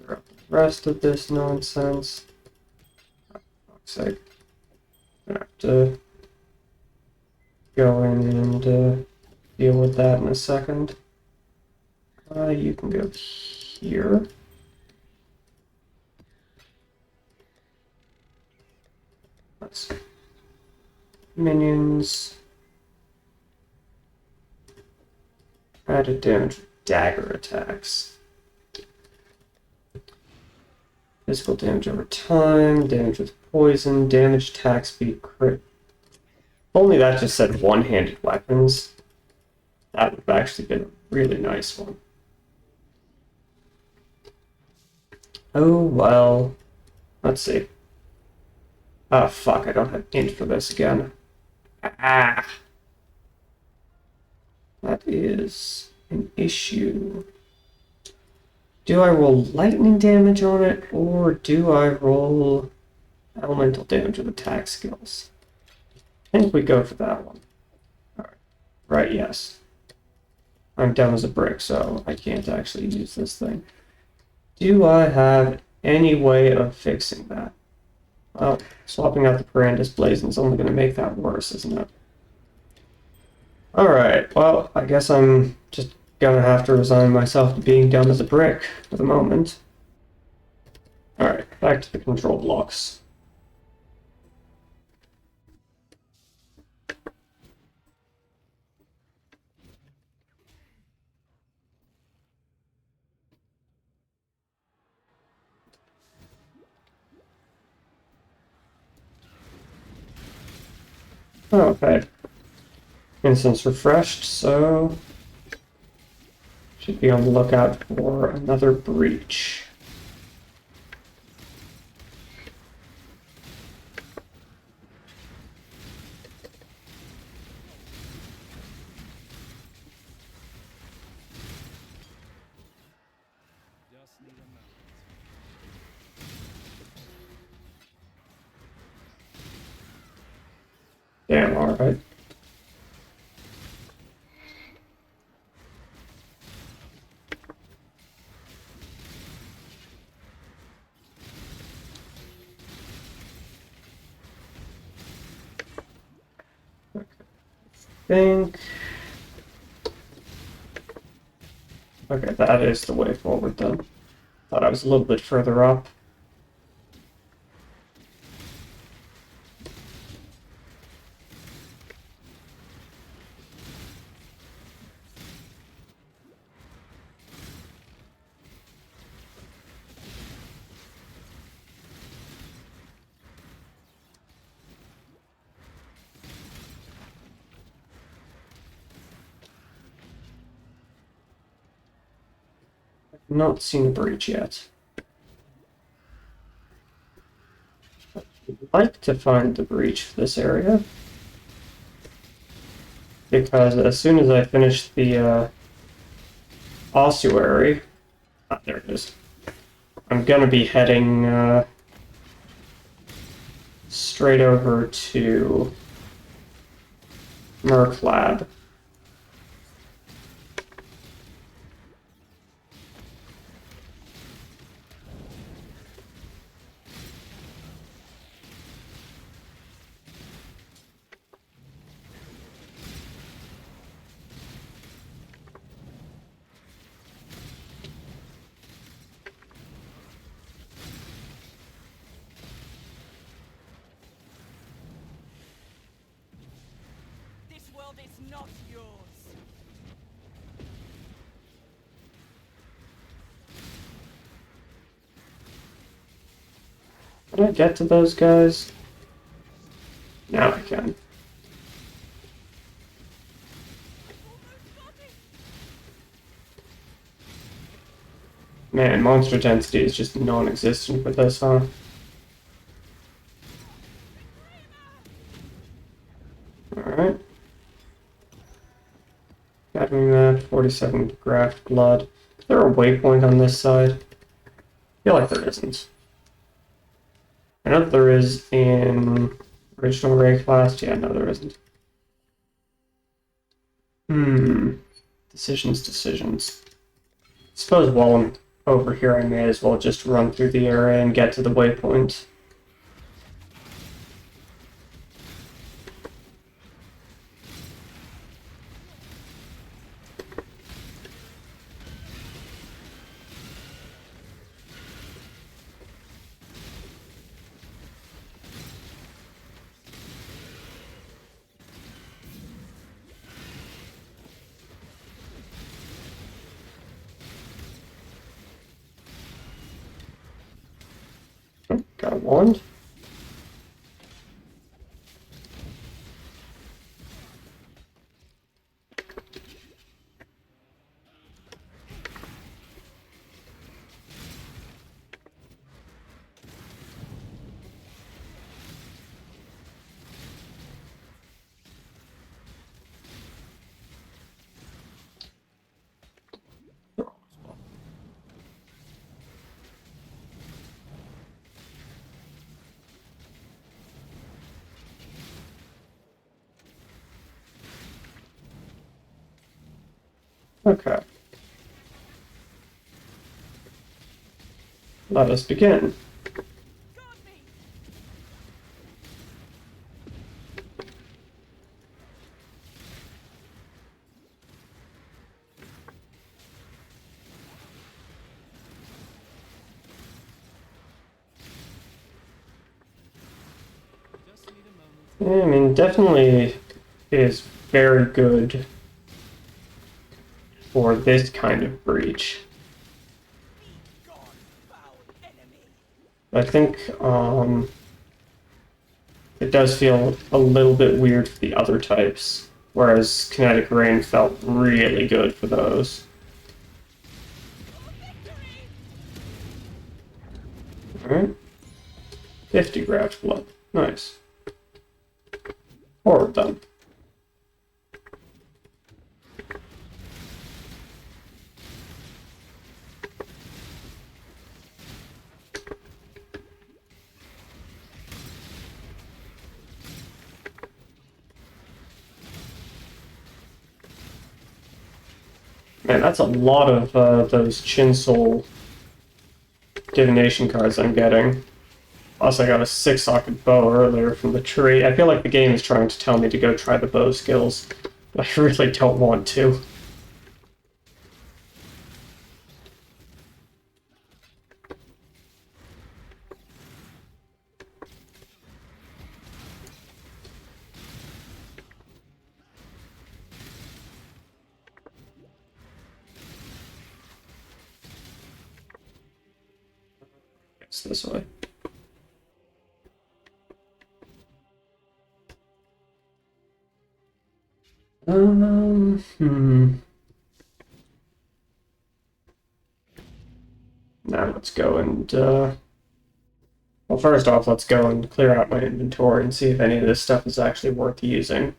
The rest of this nonsense. For fuck's sake. I have to go in and deal with that in a second. You can go here. Let's see. Minions. Added damage with dagger attacks. Physical damage over time, damage with poison, damage, attack speed, crit. If only that just said one-handed weapons. That would have actually been a really nice one. Oh, well. Let's see. Oh, fuck, I don't have int for this again. Ah! That is an issue. Do I roll lightning damage on it, or do I roll elemental damage with attack skills? I think we go for that one. Alright. Right, yes. I'm dumb as a brick, so I can't actually use this thing. Do I have any way of fixing that? Well, swapping out the Parandus Blazon is only going to make that worse, isn't it? Alright, well, I guess I'm just gonna have to resign myself to being dumb as a brick for the moment. Alright, back to the control blocks. Okay. Instance refreshed, so should be on the lookout for another breach. Just need a moment. Damn, alright. Think. Okay, that is the way forward then. Thought I was a little bit further up. I've not seen a breach yet. I'd like to find the breach for this area. Because as soon as I finish the ossuary, there it is. I'm gonna be heading straight over to Merc Lab. is not yours. Can I get to those guys? Now I can. Man, monster density is just non-existent with this, huh? Alright. Gathering that, 47 graft blood. Is there a waypoint on this side? I feel like there isn't. I know that there is in original Ray class. Yeah, no, there isn't. Decisions. Suppose while I'm over here, I may as well just run through the area and get to the waypoint. Got a wand. Okay. Let us begin. Guard me. Just need a moment. Yeah, I mean, definitely is very good for this kind of breach. Gone, foul enemy. I think it does feel a little bit weird for the other types, whereas Kinetic Rain felt really good for those. Alright. 50 graft blood. Nice. 4 of them. Man, that's a lot of those Chin Soul divination cards I'm getting. Plus, I got a 6-socket bow earlier from the tree. I feel like the game is trying to tell me to go try the bow skills, but I really don't want to. It's this way. Hmm. Now let's go and, well, first off, let's go and clear out my inventory and see if any of this stuff is actually worth using.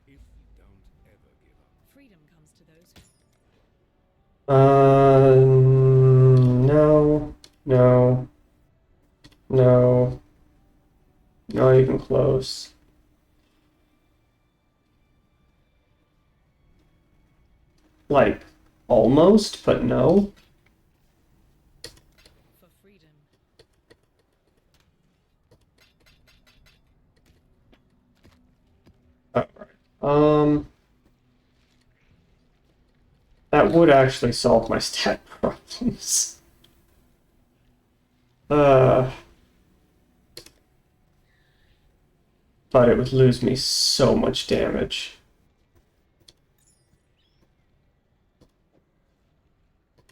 If you don't ever give up. Freedom comes to those who No, no, no, not even close. Like, almost, but no. for freedom. Alright. That would actually solve my stat problems. But it would lose me so much damage.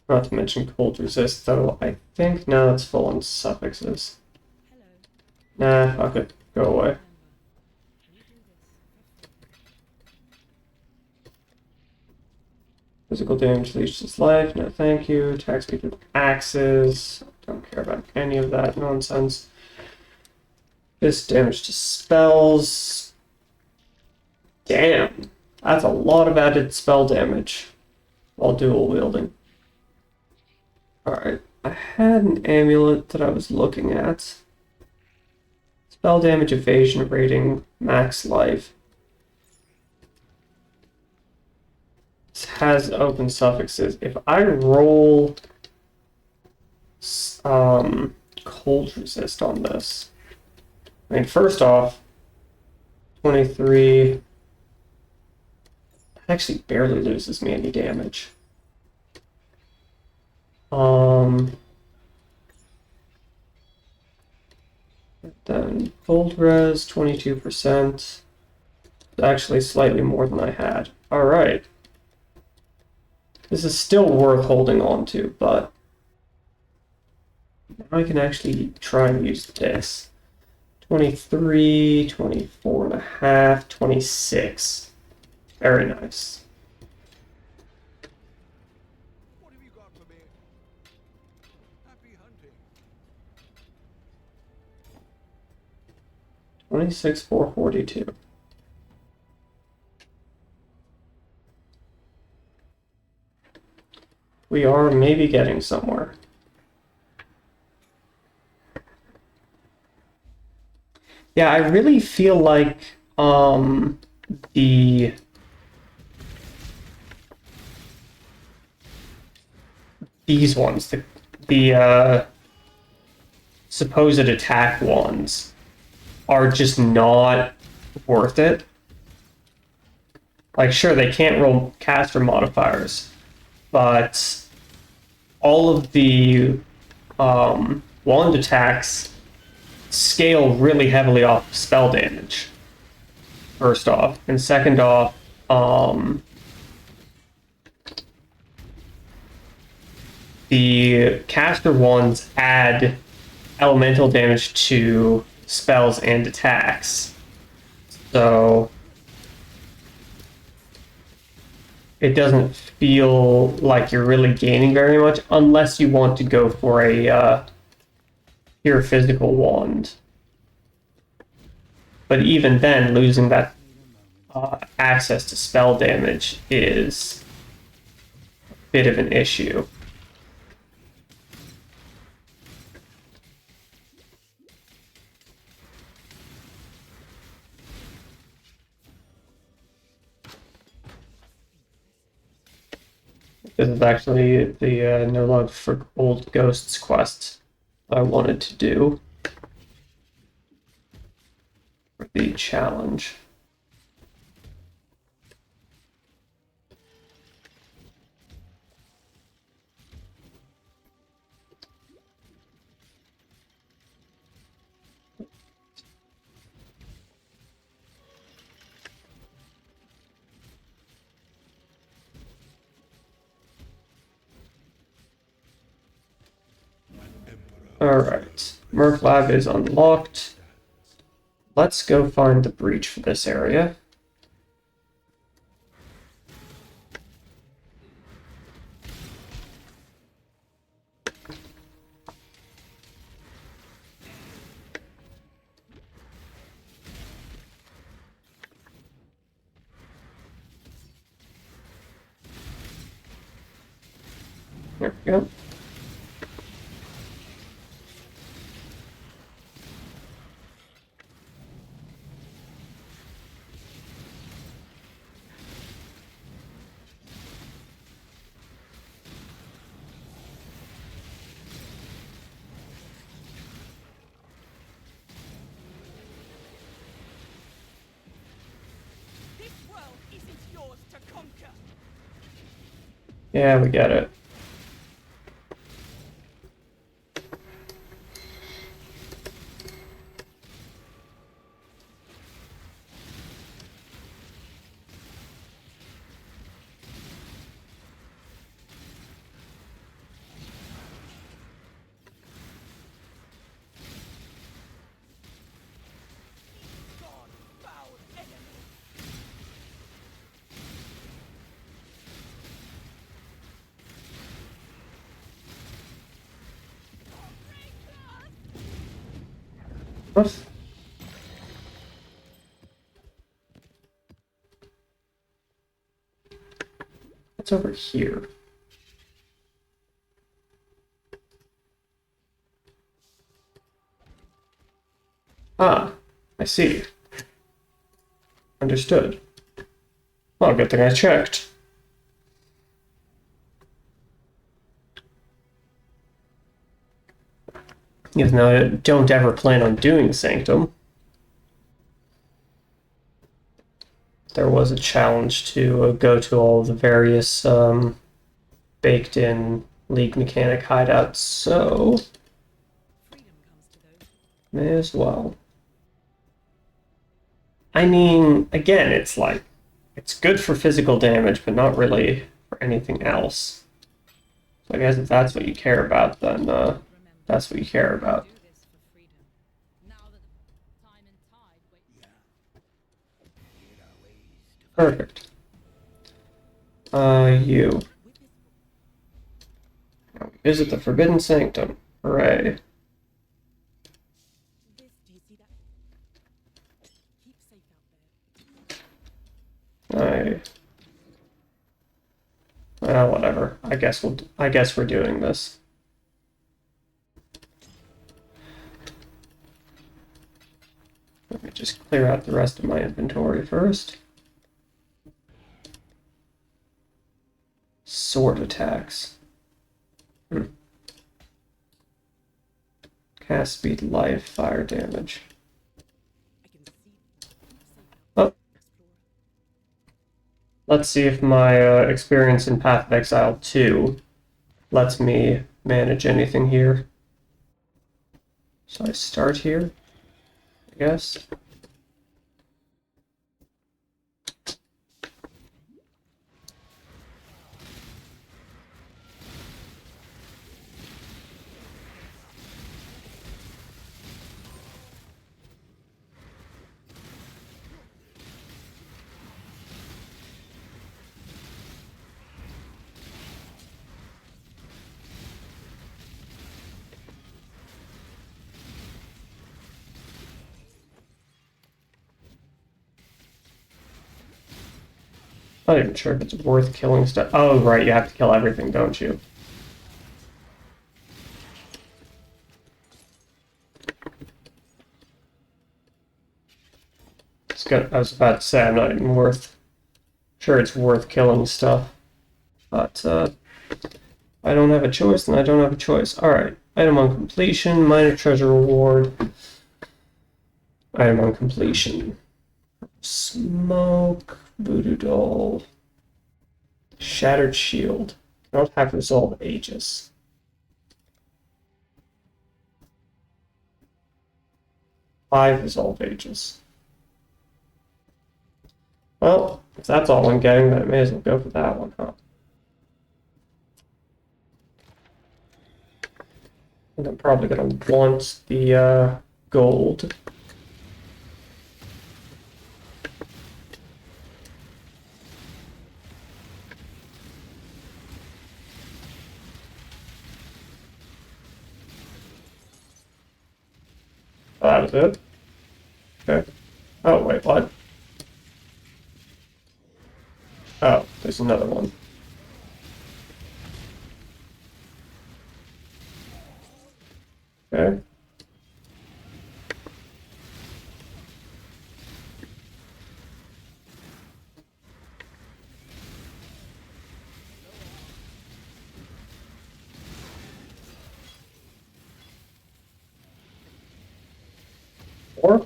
Not to mention cold resist, though I think now it's full on suffixes. Hello. Nah, fuck it. Go away. Remember, we do this for free. Physical damage leads his life. No, thank you. Attack speed with axes. Don't care about any of that nonsense. This damage to spells. Damn. That's a lot of added spell damage while dual wielding. Alright. I had an amulet that I was looking at. Spell damage, evasion rating, max life. This has open suffixes. If I roll cold resist on this, I mean, first off, 23 actually barely loses me any damage. Then cold res, 22%. Actually slightly more than I had. Alright. This is still worth holding on to, but now I can actually try and use this. 23, 24 and a half, 26. Very nice. What have you got for me? Happy hunting. 26, 442. We are maybe getting somewhere. Yeah, I really feel like the these ones, the supposed attack ones, are just not worth it. Like, sure, they can't roll caster modifiers, but all of the wand attacks scale really heavily off spell damage, first off. And second off, the caster ones add elemental damage to spells and attacks. So it doesn't feel like you're really gaining very much unless you want to go for a pure physical wand. But even then, losing that access to spell damage is a bit of an issue. This is actually the No Love for Old Ghosts quest I wanted to do for the challenge. Alright, Merc Lab is unlocked. Let's go find the breach for this area. There we go. This world isn't yours to conquer. Yeah, we get it. What? What's over here? Ah, I see. Understood. Well, good thing I checked. Even though I don't ever plan on doing Sanctum, there was a challenge to go to all the various baked-in League mechanic hideouts, so Freedom comes to those. may as well. I mean, again, it's like, it's good for physical damage, but not really for anything else. So I guess if that's what you care about, then Remember, that's what you care about. do this for freedom. Now that the time and tide wait. Perfect. You. Now we visit the Forbidden Sanctum. Hooray. This, do you see that? Keep safe out there. Well, whatever. I guess we're doing this. Let me just clear out the rest of my inventory first. Sword attacks. Cast speed, life, fire damage. I can see. Keep safe Oh. out there, explorer. Let's see if my experience in Path of Exile 2 lets me manage anything here. So I start here, I guess. Not even sure if it's worth killing stuff. Oh, right, you have to kill everything, don't you? I was about to say, I'm not even sure it's worth killing stuff. But, I don't have a choice, then I don't have a choice. Alright, item on completion, minor treasure reward. Item on completion. Smoke, voodoo doll. Shattered shield. Cannot have resolve ages. Five resolve ages. Well, if that's all I'm getting, then I may as well go for that one, huh? And I'm probably gonna want the gold. Oh, that was it? Okay. Oh, wait, what? Oh, there's another one. Okay. Or,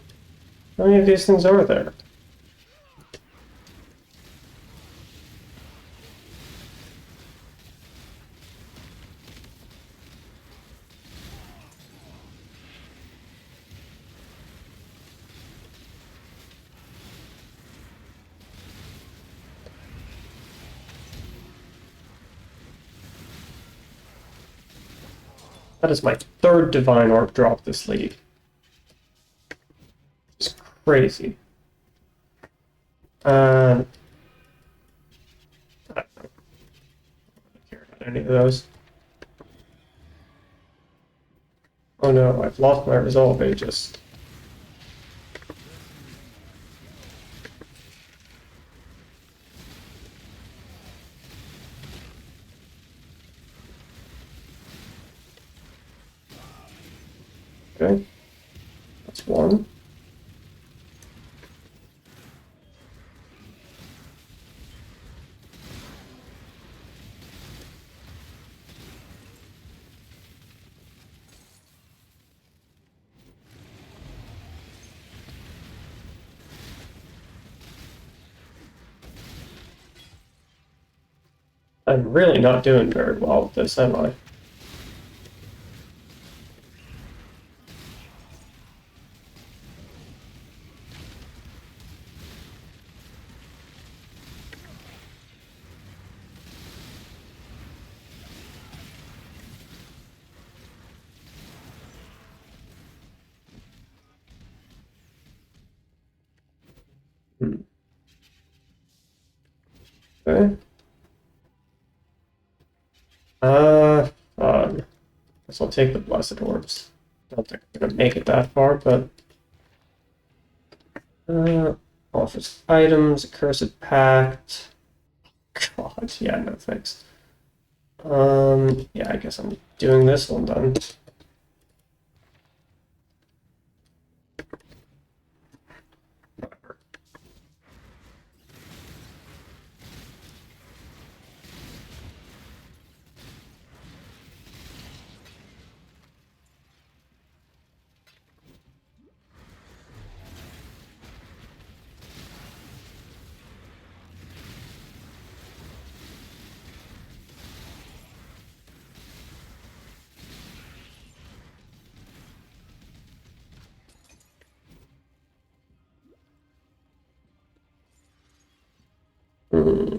how many of these things are there? That is my third Divine Orb drop this league. It's crazy. I don't care about any of those. Oh no, I've lost my Resolve Aegis. Okay, that's one. I'm really not doing very well with this, am I? Okay. Fun. Guess I'll take the Blessed Orbs. Don't think I'm gonna make it that far, but offers items, Accursed Pact. God, yeah, no thanks. Yeah, I guess I'm doing this one then. Whatever. Hmm.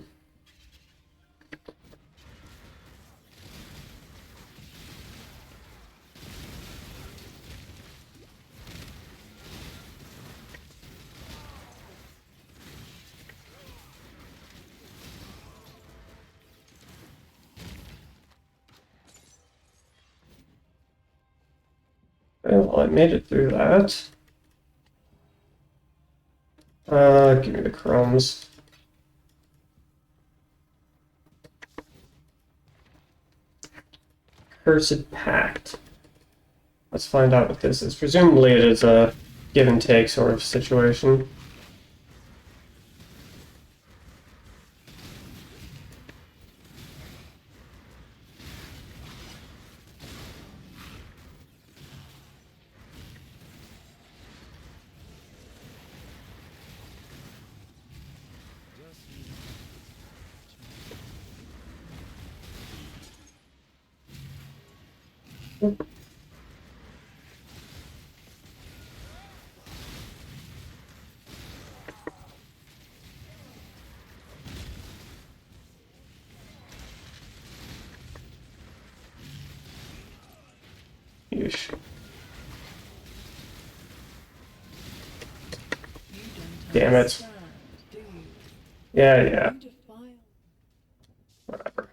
Well, I made it through that. Give me the crumbs. Cursed Pact. Let's find out what this is. Presumably it is a give and take sort of situation. Yeesh. Damn it. Yeah. Whatever.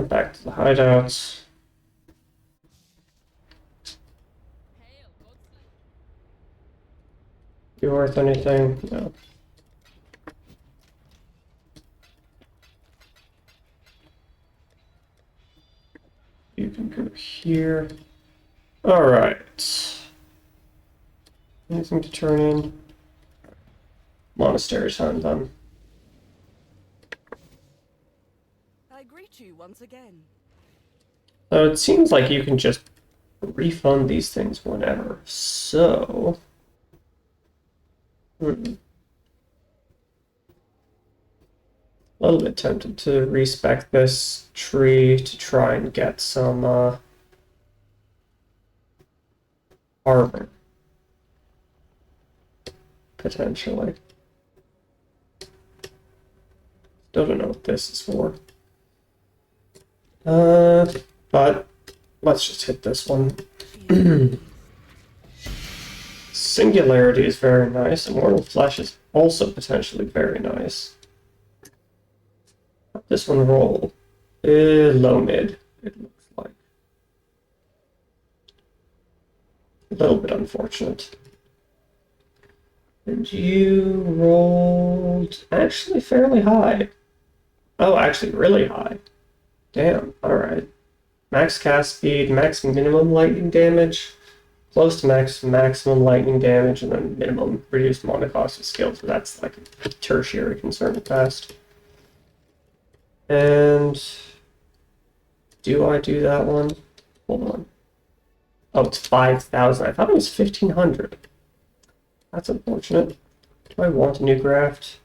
Back to the hideouts. Hail, Godslayer. You worth anything? No. You can go here. Alright. Anything to turn in? Monastery time done. I greet you once again. So it seems like you can just refund these things whenever. So. A little bit tempted to respec this tree to try and get some armor. Potentially. Still don't know what this is for. But let's just hit this one. Singularity is very nice. Immortal Flesh is also potentially very nice. This one roll. Low mid, it looks like. A little bit unfortunate. And you rolled actually fairly high. Oh, actually really high. Damn, alright. Max cast speed, max minimum lightning damage, close to maximum lightning damage, and then minimum reduced mana cost of skills, but that's like a tertiary concern at best. And do I do that one? Hold on. Oh, it's 5,000. I thought it was 1,500. That's unfortunate. Do I want a new graft?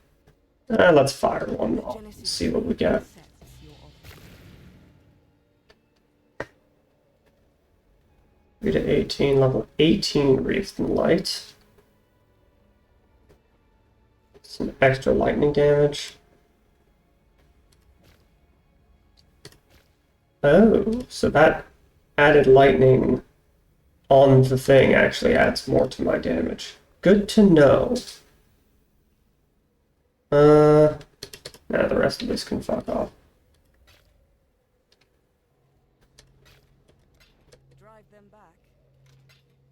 Let's fire one off. See what we get. To 18, level 18 Wreathed in Light. Some extra lightning damage. Oh, so that added lightning on the thing actually adds more to my damage. Good to know. Now the rest of this can fuck off. Drive them back.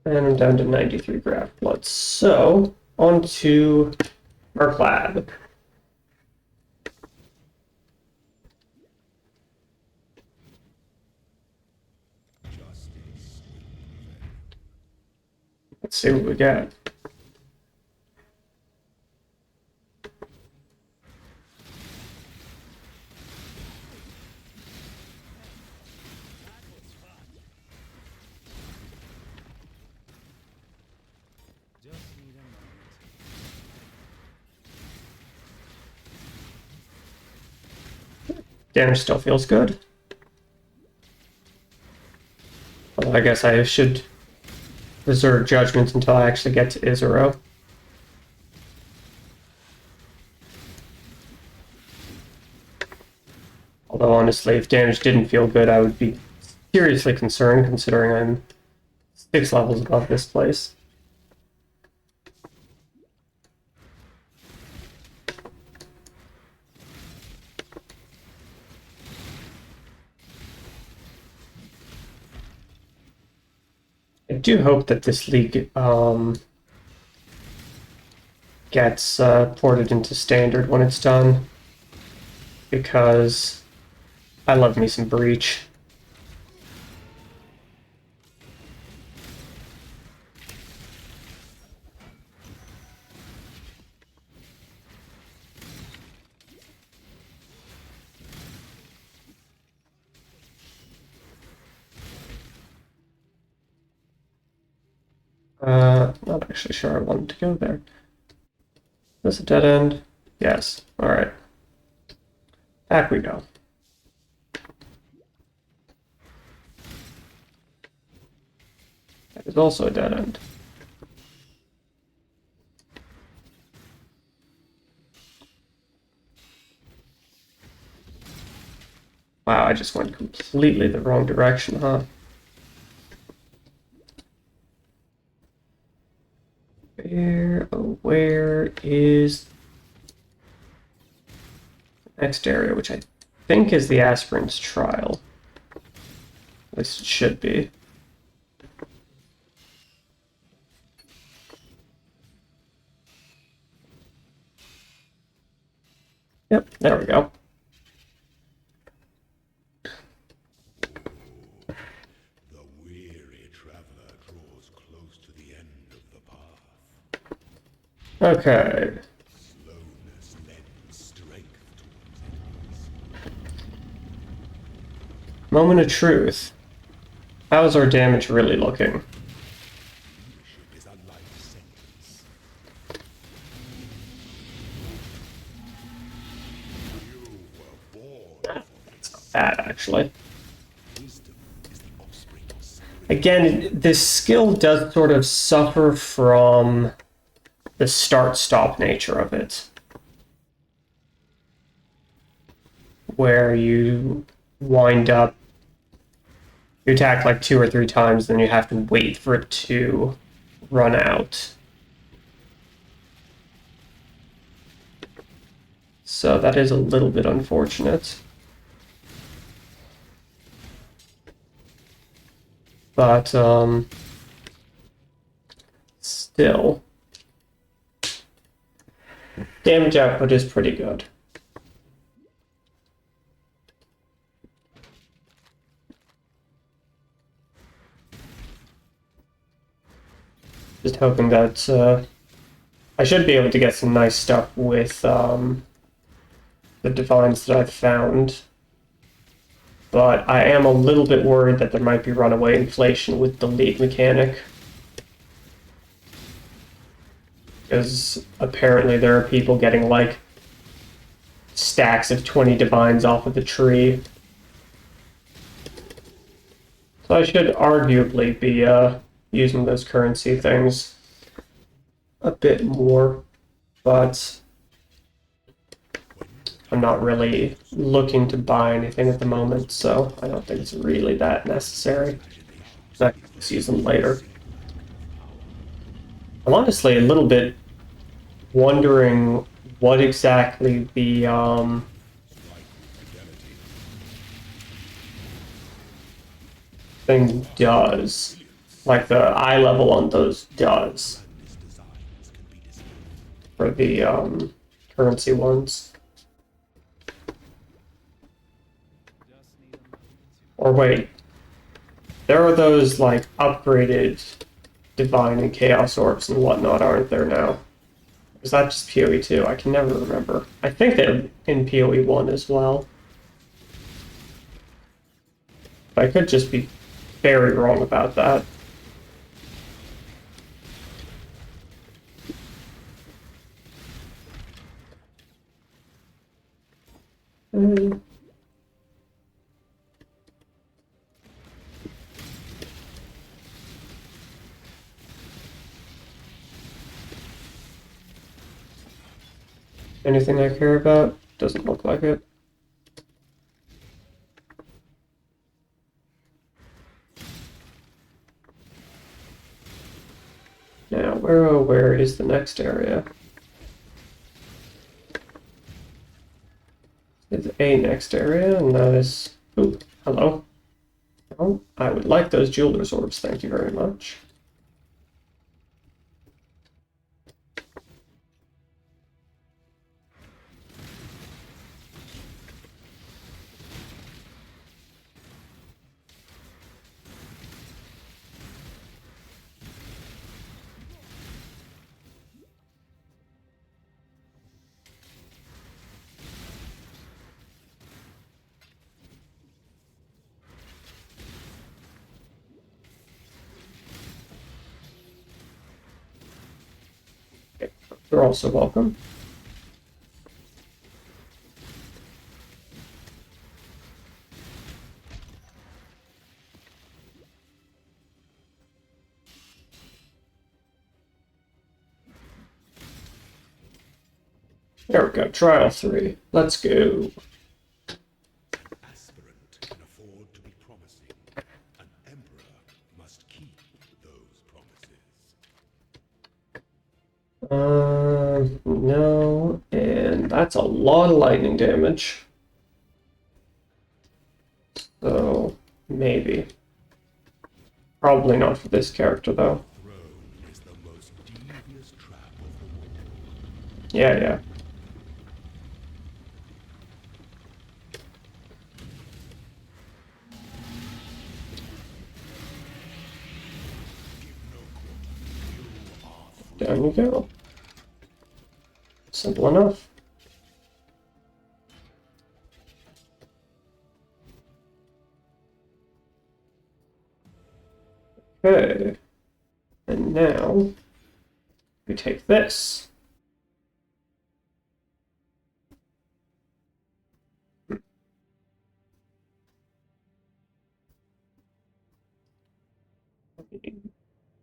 And I'm down to 93 graft blood. So, on to Merklab. Let's see what we got. Just need a moment. Damage still feels good. Well, I guess I should reserve judgment until I actually get to Isero. Although honestly, if damage didn't feel good, I would be seriously concerned considering I'm 6 levels above this place. I do hope that this league gets ported into standard when it's done, because I love me some Breach. Not actually sure I wanted to go there. Is this a dead end? Yes. Alright. Back we go. That is also a dead end. Wow, I just went completely the wrong direction, huh? Where is the next area, which I think is the Aspirant's Trial. At least it should be. Yep, there we go. The weary traveler draws close to the end of the path. Okay. Slowness lends strength towards enemies. Moment of truth. How's our damage really looking? Leadership is a life sentence. You were born for this. Bad, actually. Wisdom is the offspring of spirit. Again, this skill does sort of suffer from the start-stop nature of it. Where you wind up, you attack like 2 or 3 times, then you have to wait for it to run out. So that is a little bit unfortunate. But, still, damage output is pretty good. Just hoping that, I should be able to get some nice stuff with, the divines that I've found. But I am a little bit worried that there might be runaway inflation with the lead mechanic. Because apparently there are people getting like stacks of 20 divines off of the tree. So I should arguably be using those currency things a bit more, but I'm not really looking to buy anything at the moment, so I don't think it's really that necessary. I can just use them later. I'm honestly a little bit wondering what exactly the thing does, like the eye level on those does for the currency ones. Just need a moment to Or wait, there are those like upgraded divine and chaos orbs and whatnot, aren't there now? Is that just PoE 2? I can never remember. I think they're in PoE 1 as well. But I could just be very wrong about that. Mm. Anything I care about? Doesn't look like it. Now, where is the next area? There's a next area, and that is... Ooh, hello. Oh, I would like those jeweler's orbs, thank you very much. You're also welcome. There we go, trial 3. Let's go. Aspirant can afford to be promising. An emperor must keep those promises. No, and that's a lot of lightning damage. So, maybe. Probably not for this character, though. Throne is the most devious trap of them all. Yeah, yeah. Down you go. Simple enough. Okay. And now we take this.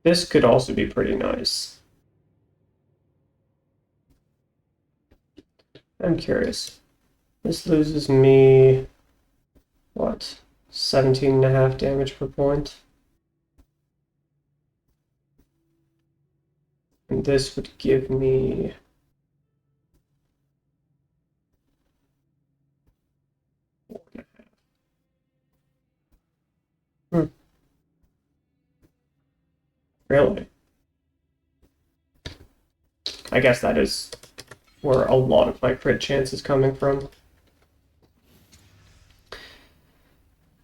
This could also be pretty nice. I'm curious. This loses me what, 17.5 damage per point. And this would give me 4.5. Really? I guess that is where a lot of my crit chance is coming from.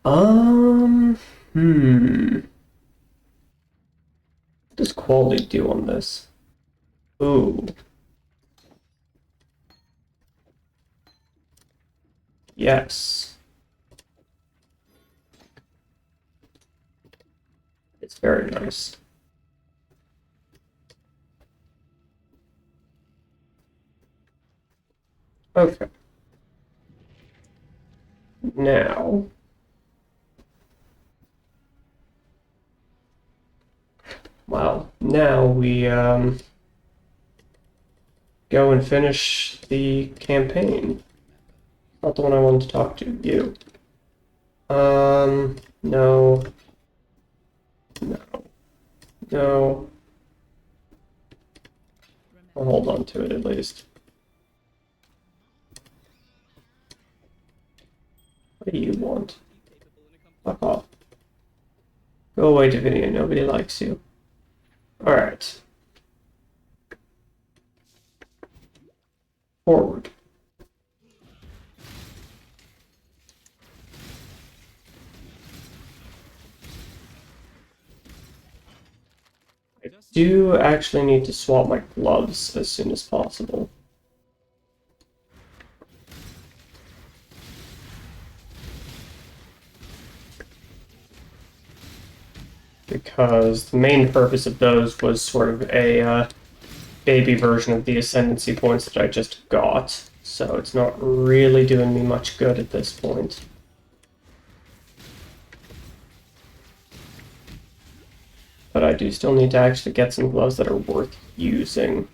What does quality do on this? Ooh. Yes. It's very nice. Okay. Now, well, now we go and finish the campaign. Not the one I wanted to talk to, you. No. No. No. I'll hold on to it at least. What do you want? Fuck off. Go away, Davinia. Nobody likes you. Alright. Forward. I do actually need to swap my gloves as soon as possible. Because the main purpose of those was sort of a baby version of the ascendancy points that I just got, so it's not really doing me much good at this point. But I do still need to actually get some gloves that are worth using.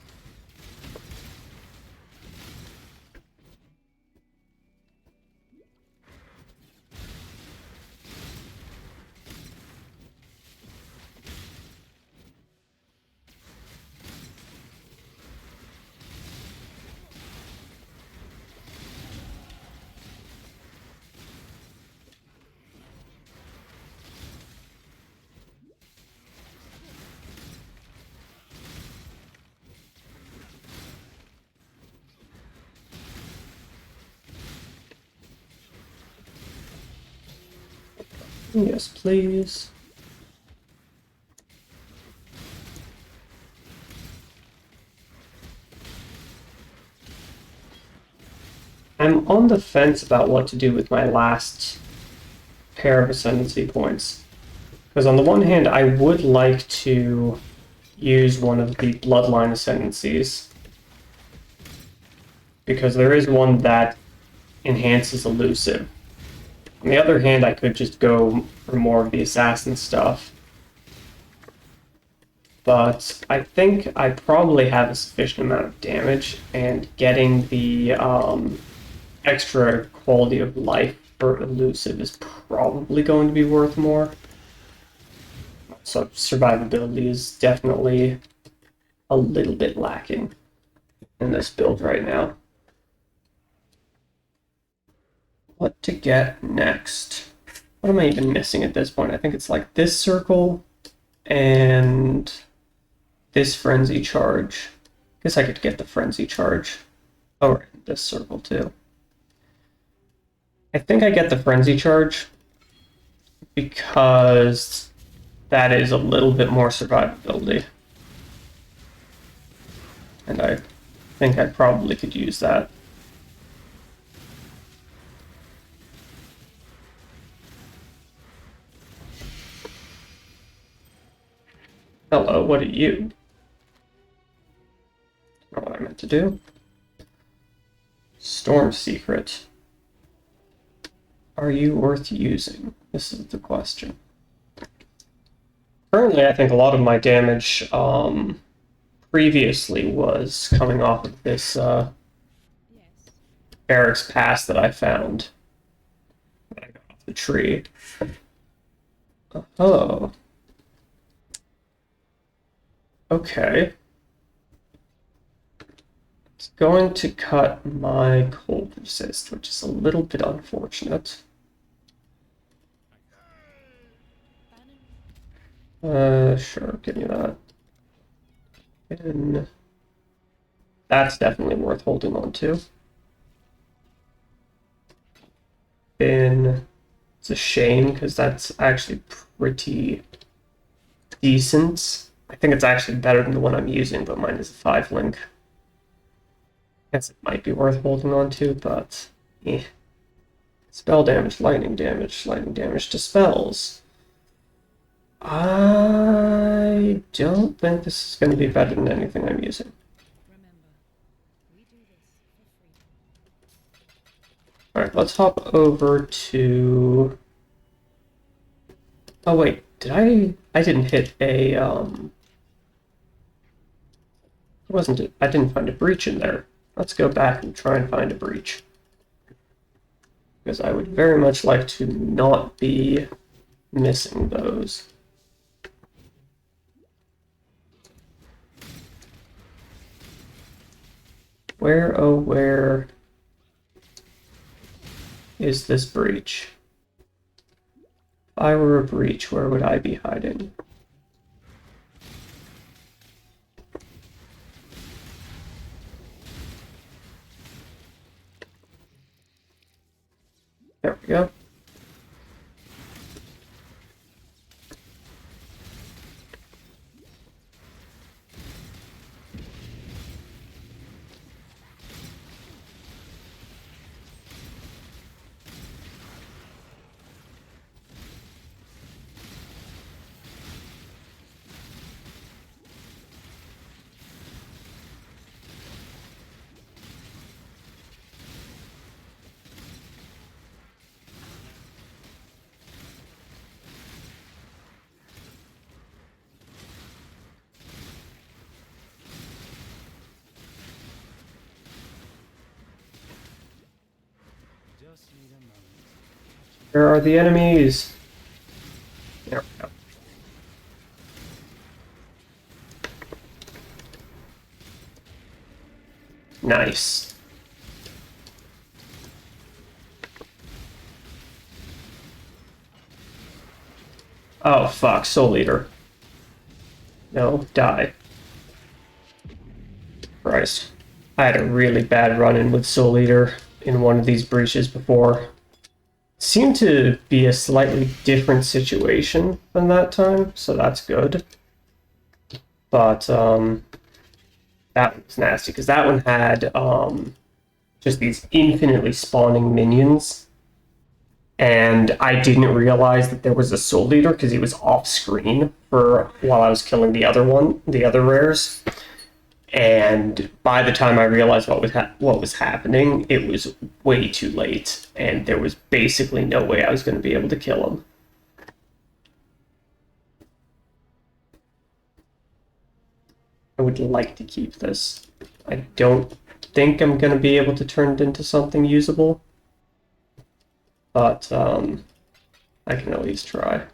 Yes, please. I'm on the fence about what to do with my last pair of ascendancy points. Because on the one hand, I would like to use one of the bloodline ascendancies. Because there is one that enhances elusive. On the other hand, I could just go for more of the assassin stuff. But I think I probably have a sufficient amount of damage, and getting the extra quality of life for elusive is probably going to be worth more. So survivability is definitely a little bit lacking in this build right now. What to get next? What am I even missing at this point? I think it's like this circle and this frenzy charge. Guess I could get the frenzy charge. Oh, right, this circle too. I think I get the frenzy charge because that is a little bit more survivability. And I think I probably could use that. Hello, what are you? Not what I meant to do. Storm Secret. Are you worth using? This is the question. Currently, I think a lot of my damage previously was coming off of this Barracks Pass that I found. I got off the tree. Oh. Okay. It's going to cut my cold resist, which is a little bit unfortunate. Sure, give me that. And that's definitely worth holding on to. And it's a shame because that's actually pretty decent. I think it's actually better than the one I'm using, but mine is a 5-link. Guess it might be worth holding on to, but eh. Spell damage, lightning damage dispels. I don't think this is going to be better than anything I'm using. Remember, we do this for free. Alright, let's hop over to... Oh wait, I didn't hit a, wasn't it? I didn't find a breach in there. Let's go back and try and find a breach. Because I would very much like to not be missing those. Where, oh where is this breach? If I were a breach, where would I be hiding? There we go. Just need a moment. Where are the enemies? There we go. Nice. Oh fuck, Soul Eater. No, die. Christ. I had a really bad run-in with Soul Eater in one of these breaches before. Seemed to be a slightly different situation than that time, so that's good. But, that one's nasty, because that one had, just these infinitely spawning minions. And I didn't realize that there was a Soul Eater because he was off screen for while I was killing the other rares. And by the time I realized what was happening, it was way too late, and there was basically no way I was going to be able to kill him. I would like to keep this. I don't think I'm going to be able to turn it into something usable. But, I can at least try.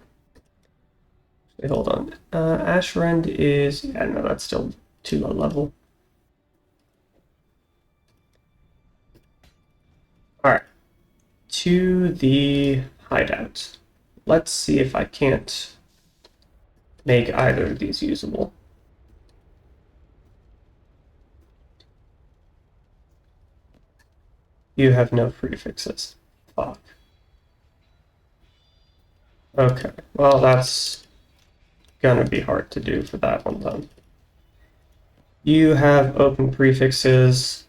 Wait, hold on. Ashrend is... Yeah, no, that's still too low level. Alright. To the hideout. Let's see if I can't make either of these usable. You have no prefixes. Fuck. Okay, well that's gonna be hard to do for that one then. You have open prefixes.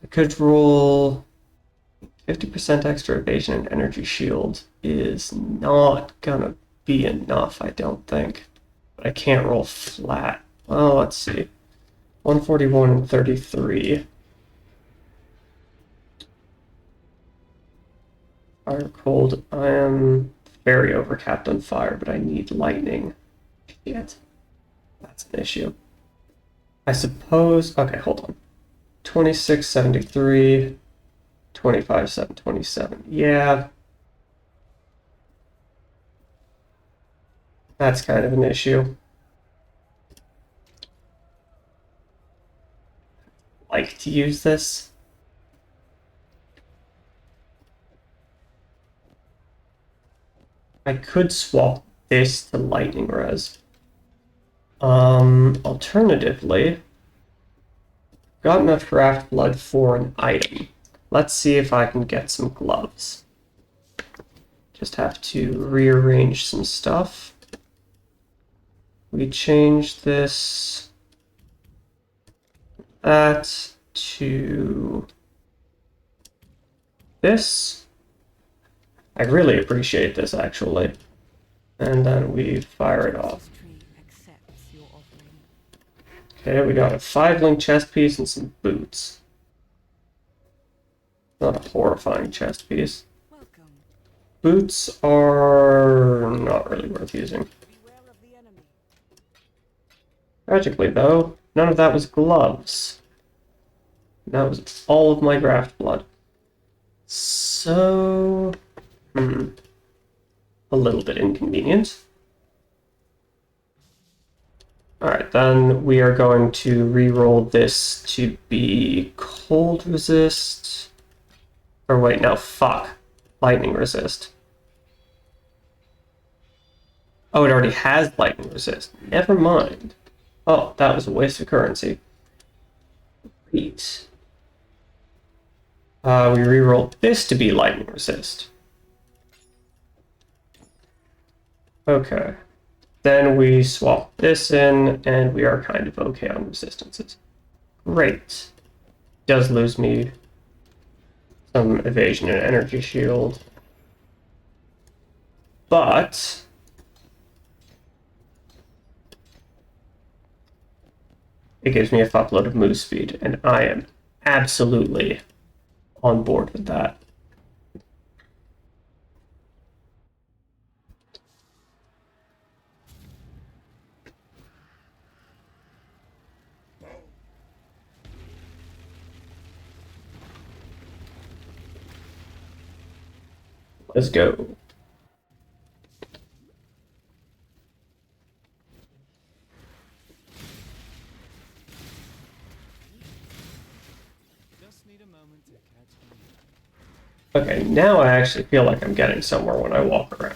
I could roll 50% extra evasion and energy shield is not gonna be enough, I don't think. But I can't roll flat. Well, let's see. 141 and 33. Fire cold. I am very overcapped on fire, but I need lightning. Shit. That's an issue. I suppose... Okay, hold on. 2673, 25, 7, 27. Yeah. That's kind of an issue. Like to use this. I could swap this to lightning res. Alternatively, got enough draft blood for an item. Let's see if I can get some gloves. Just have to rearrange some stuff. We change this, that to this. I really appreciate this actually. And then we fire it off. Tree accepts your offering. Okay, we got a 5-link chest piece and some boots. Not a horrifying chest piece. Welcome. Boots are not really worth using. Beware of the enemy. Tragically, though, none of that was gloves. That was all of my draft blood. So, a little bit inconvenient. Alright, then we are going to re-roll this to be cold resist. Or wait, no, fuck. Lightning resist. Oh, it already has lightning resist. Never mind. Oh, that was a waste of currency. Great. We re-rolled this to be lightning resist. Okay. Then we swap this in, and we are kind of okay on resistances. Great. Does lose me some evasion and energy shield. But it gives me a fuckload of move speed, and I am absolutely on board with that. Let's go. Just need a moment to catch my breath. Okay, now I actually feel like I'm getting somewhere when I walk around.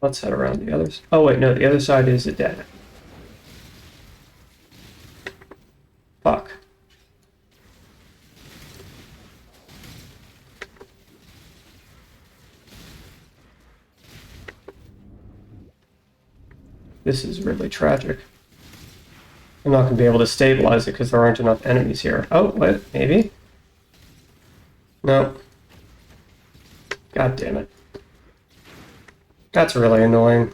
Let's head around the others. Oh wait, no, the other side is a dead end. Fuck. This is really tragic. I'm not going to be able to stabilize it because there aren't enough enemies here. Oh, wait, maybe? No. God damn it. That's really annoying.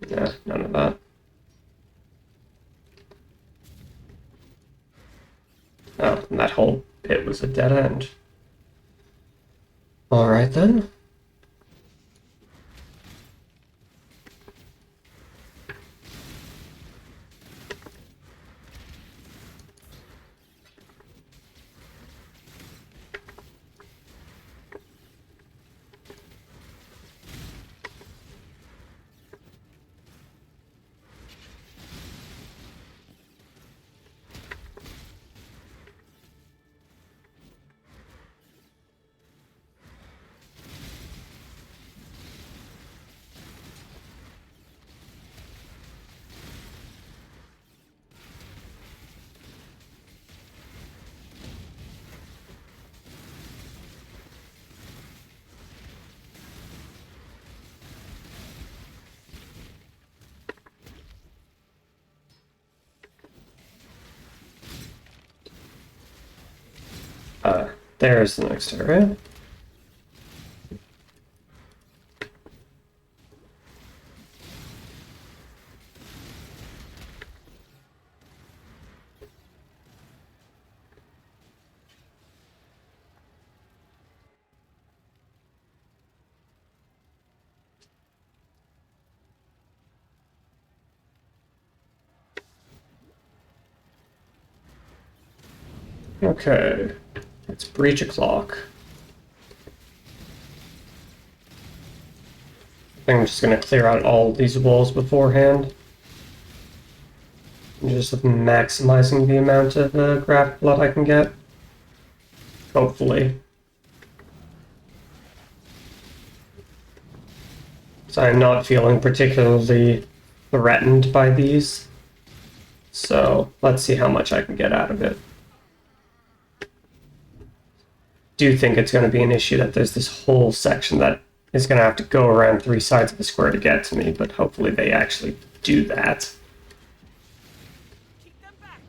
Yeah, none of that. Oh, and that whole pit was a dead end. Alright then. There's the next area. Okay, let's breach a clock. I think I'm just gonna clear out all these walls beforehand. I'm just maximizing the amount of graph blood I can get. Hopefully. So I'm not feeling particularly threatened by these. So let's see how much I can get out of it. Do think it's going to be an issue that there's this whole section that is going to have to go around 3 sides of the square to get to me, but hopefully they actually do that. Keep them back.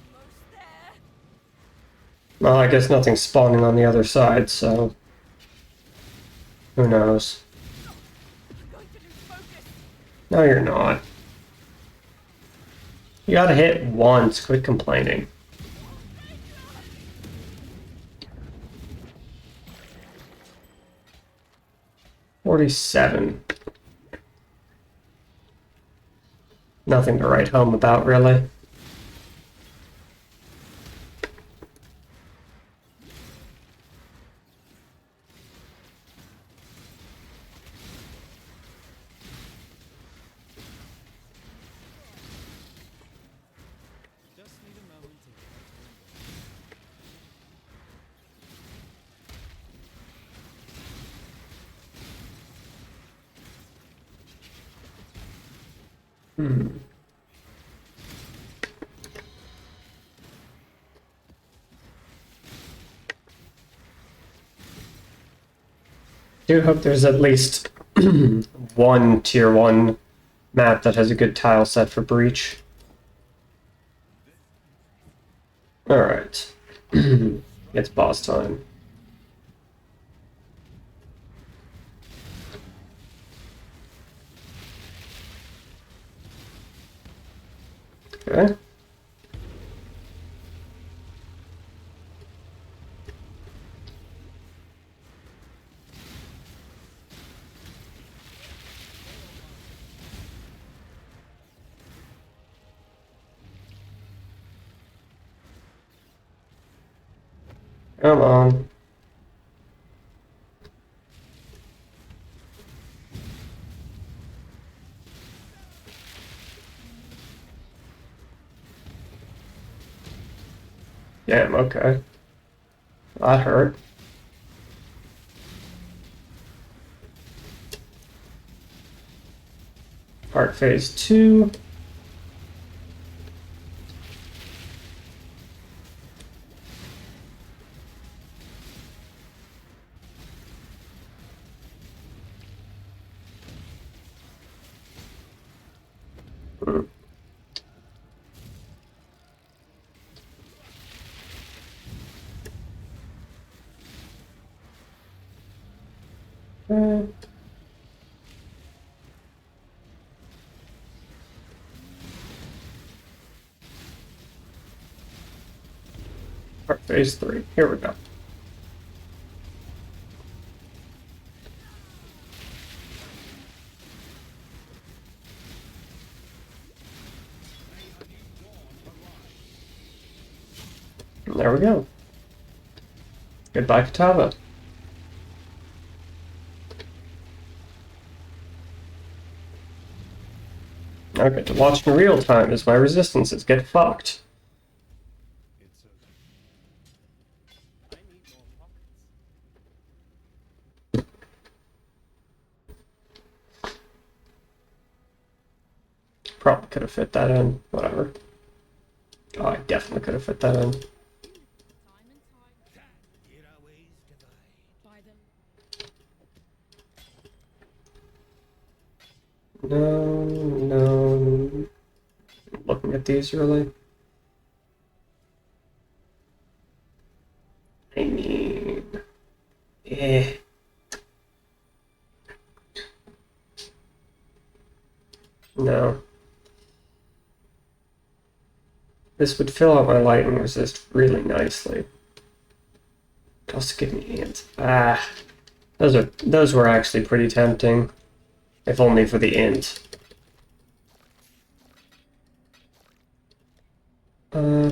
Almost there. Well, I guess nothing's spawning on the other side, so who knows? I'm going to lose focus. No, you're not. You gotta hit once, quit complaining. $47. Nothing to write home about, really. Just need a moment to catch my Hmm. Do hope there's at least one tier 1 map that has a good tile set for breach. Alright. It's boss time. Okay. Come on. Damn, okay. That hurt. Part phase 2. Uh, Part phase 3. Here we go. There we go. Goodbye, Katava. Now I get to watch in real time as my resistances get fucked. It's okay. I need more pockets. Probably could have fit that in. Whatever. Oh, I definitely could have fit that in. Time and tide Here our ways divide. by the No, no. Looking at these really. I mean, eh. No. This would fill out my lightning resist really nicely. Also give me int. Ah, those were actually pretty tempting, if only for the int.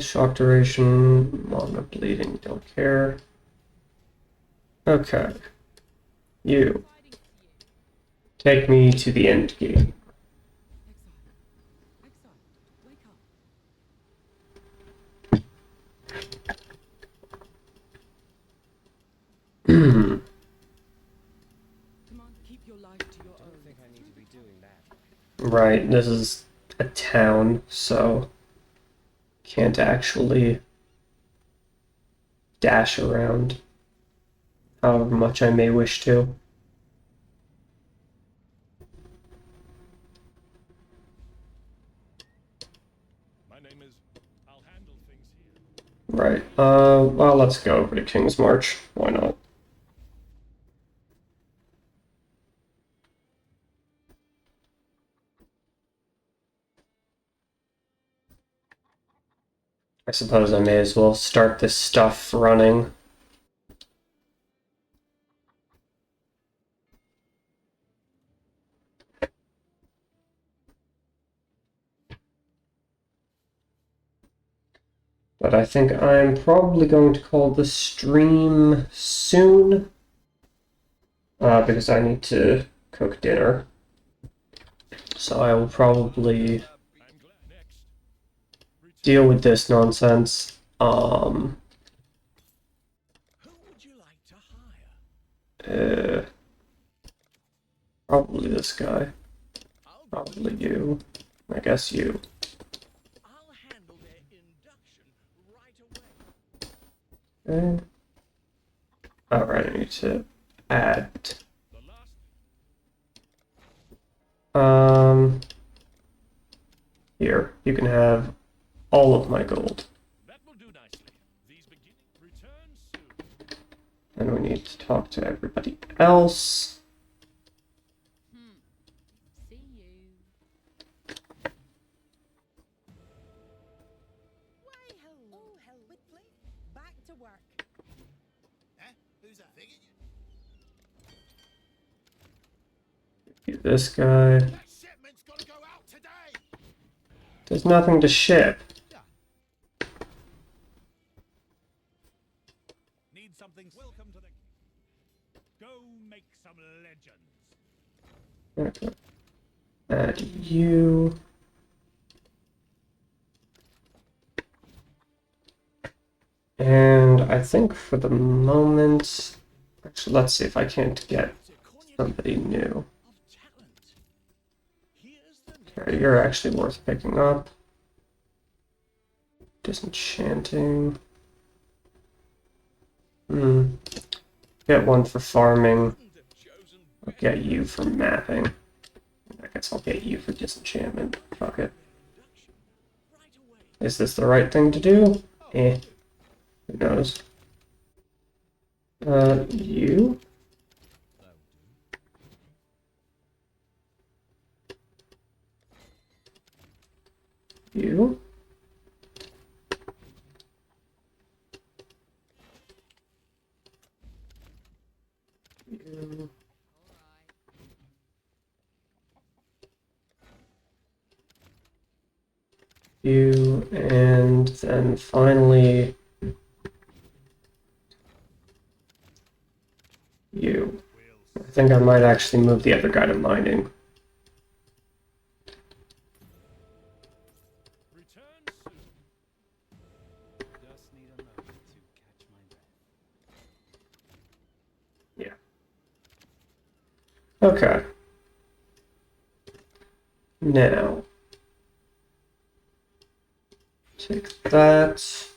Shock duration, mana bleeding, don't care. Okay, you fighting to you. take me to the end game. Exile. Exile. Wake up. Hmm. Commander, keep your life to your I own. don't think I need to be doing that. Right, this is a town, so can't actually dash around however much I may wish to. My name is. I'll handle things here. Right, well, let's go over to King's March. Why not? I suppose I may as well start this stuff running. But I think I'm probably going to call the stream soon, because I need to cook dinner. So I will probably I'm glad. Next. deal with this nonsense. Who would you like to hire? Probably this guy. I'll Probably you. I guess you. I'll handle their induction right away. Alright, I need to add. The last. Here, you can have all of my gold. That will do nicely. These beginning. Return soon. And we need to talk to everybody else. See you. Why, hello. Oh, hell, Whitley. Back to work. Eh? Who's that? Figured you. This guy. That shipment's gotta go out today! There's nothing to ship. Need something. Welcome to the. Go make some legends. Okay. Add you. And I think for the moment, actually, let's see if I can't get somebody new. Of talent. Here's the Okay, you're actually worth picking up. Disenchanting. Get one for farming. chosen I'll get you for mapping. I guess I'll get you for disenchantment. Fuck it. induction right away. Is this the right thing to do? Eh. Who knows? You? You? You. You, and then finally you. I think I might actually move the other guy to mining. Return soon. Just need a moment to catch my breath. Yeah. Okay. Now, take that.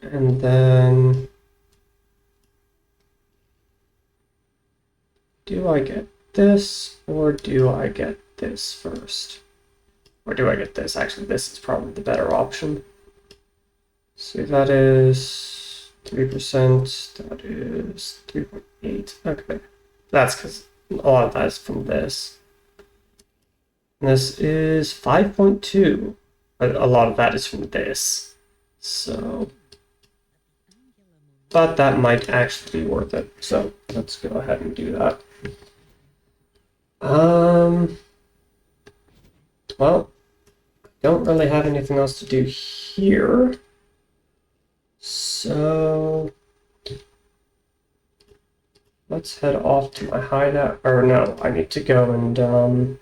And then... do I get this, or do I get this first? Or do I get this? Actually, this is probably the better option. So that is 3%, that is 3.8. Okay. That's because a lot of that is from this. And this is 5.2. A lot of that is from this. So, but that might actually be worth it. So let's go ahead and do that. Well, don't really have anything else to do here. So let's head off to my hideout. Or no, I need to go and I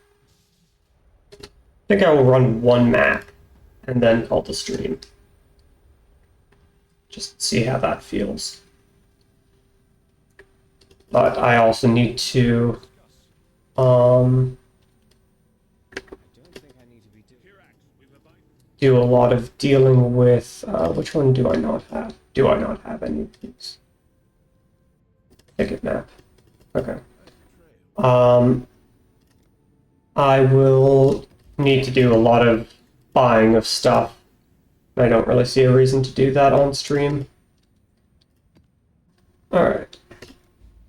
think I will run one map and then call the stream. Just see how that feels. But I also need to I don't think I need to be doing. do a lot of dealing with which one do I not have? Do I not have any of these? Ticket map. Okay. I will need to do a lot of buying of stuff. I don't really see a reason to do that on stream. Alright.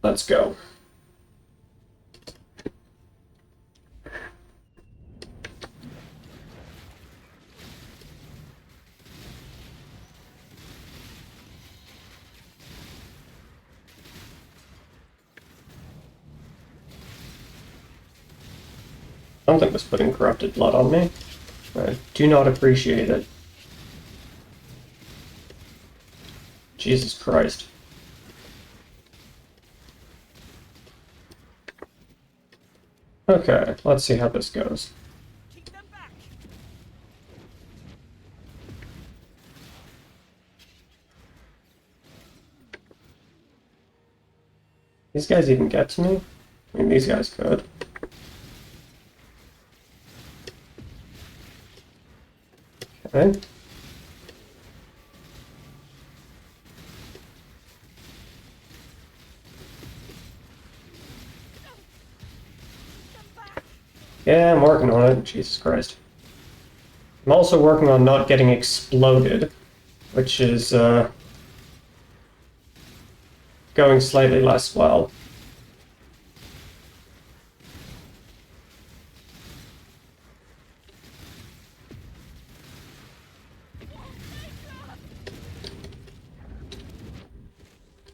Let's go. Something was putting corrupted blood on me. I do not appreciate it. Jesus Christ. Okay, let's see how this goes. Keep them back. These guys even get to me? I mean, these guys could. Okay. Yeah, I'm working on it. Jesus Christ. I'm also working on not getting exploded, which is going slightly less well.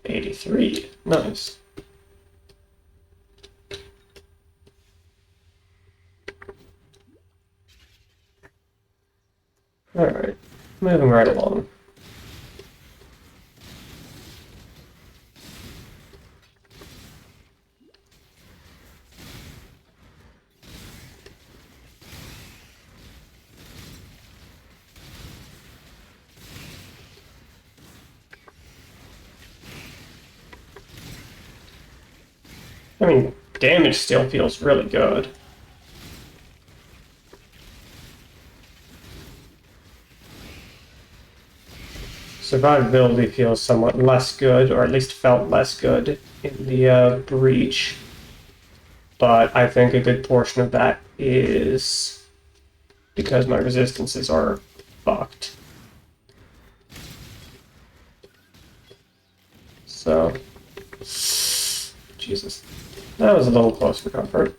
'83. Nice. Alright, moving right along. I mean, damage still feels really good. Survivability feels somewhat less good, or at least felt less good in the breach. But I think a good portion of that is because my resistances are fucked. So, Jesus, that was a little close for comfort.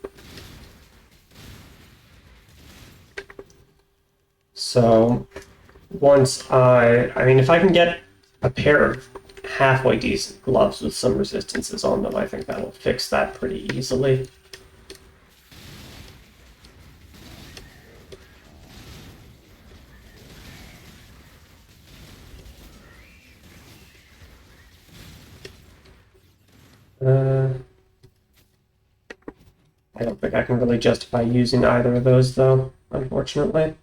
So, once I mean, if I can get a pair of halfway decent gloves with some resistances on them, I think that'll fix that pretty easily. I don't think I can really justify using either of those, though, unfortunately.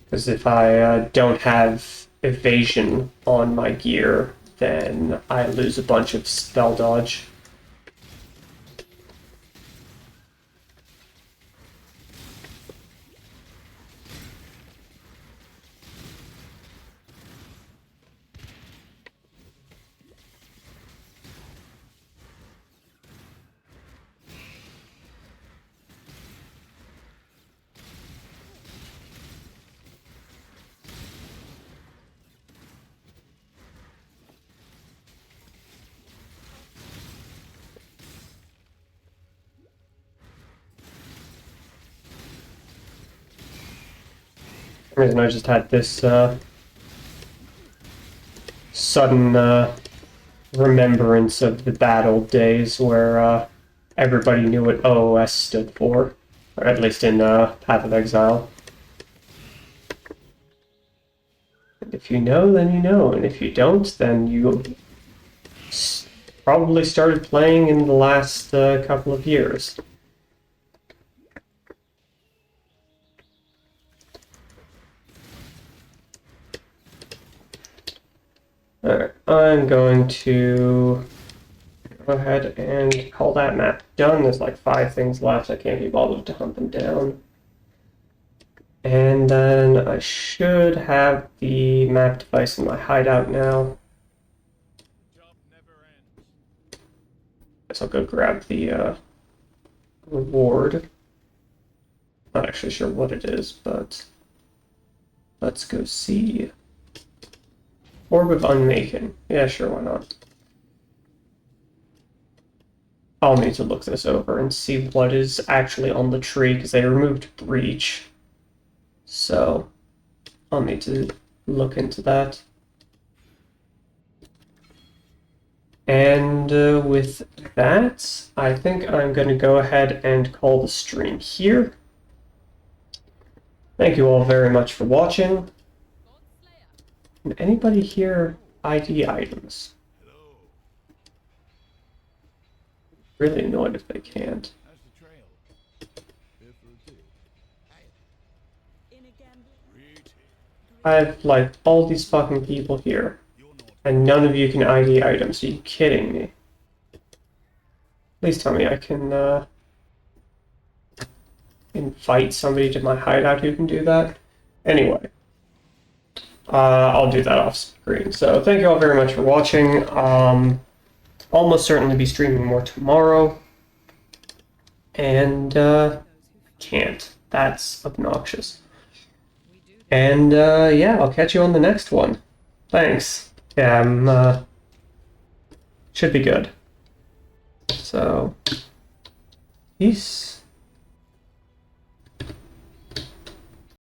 Because if I don't have evasion on my gear, then I lose a bunch of spell dodge. some reason I just had this sudden remembrance of the bad old days where everybody knew what OOS stood for, or at least in Path of Exile. And if you know, then you know, and if you don't, then you probably started playing in the last couple of years. Alright, I'm going to go ahead and call that map done. There's like 5 things left. I can't be bothered to hunt them down. And then I should have the map device in my hideout now. Job never ends. Guess I'll go grab the reward. Not actually sure what it is, but let's go see. Orb of Unmaking. Yeah, sure, why not? I'll need to look this over and see what is actually on the tree, because they removed Breach. So, I'll need to look into that. And with that, I think I'm going to go ahead and call the stream here. Thank you all very much for watching. Can anybody hear ID items? Really annoyed if they can't. How's the trail? Here for a dig. In again. Greetings. I have, like, all these fucking people here, You're not and none of you can ID items. Are you kidding me? Please tell me I can, invite somebody to my hideout who can do that. Anyway, I'll do that off screen. So thank you all very much for watching. I'll most certainly be streaming more tomorrow. And, can't. That's obnoxious. And, yeah, I'll catch you on the next one. Thanks. Yeah, should be good. So, peace.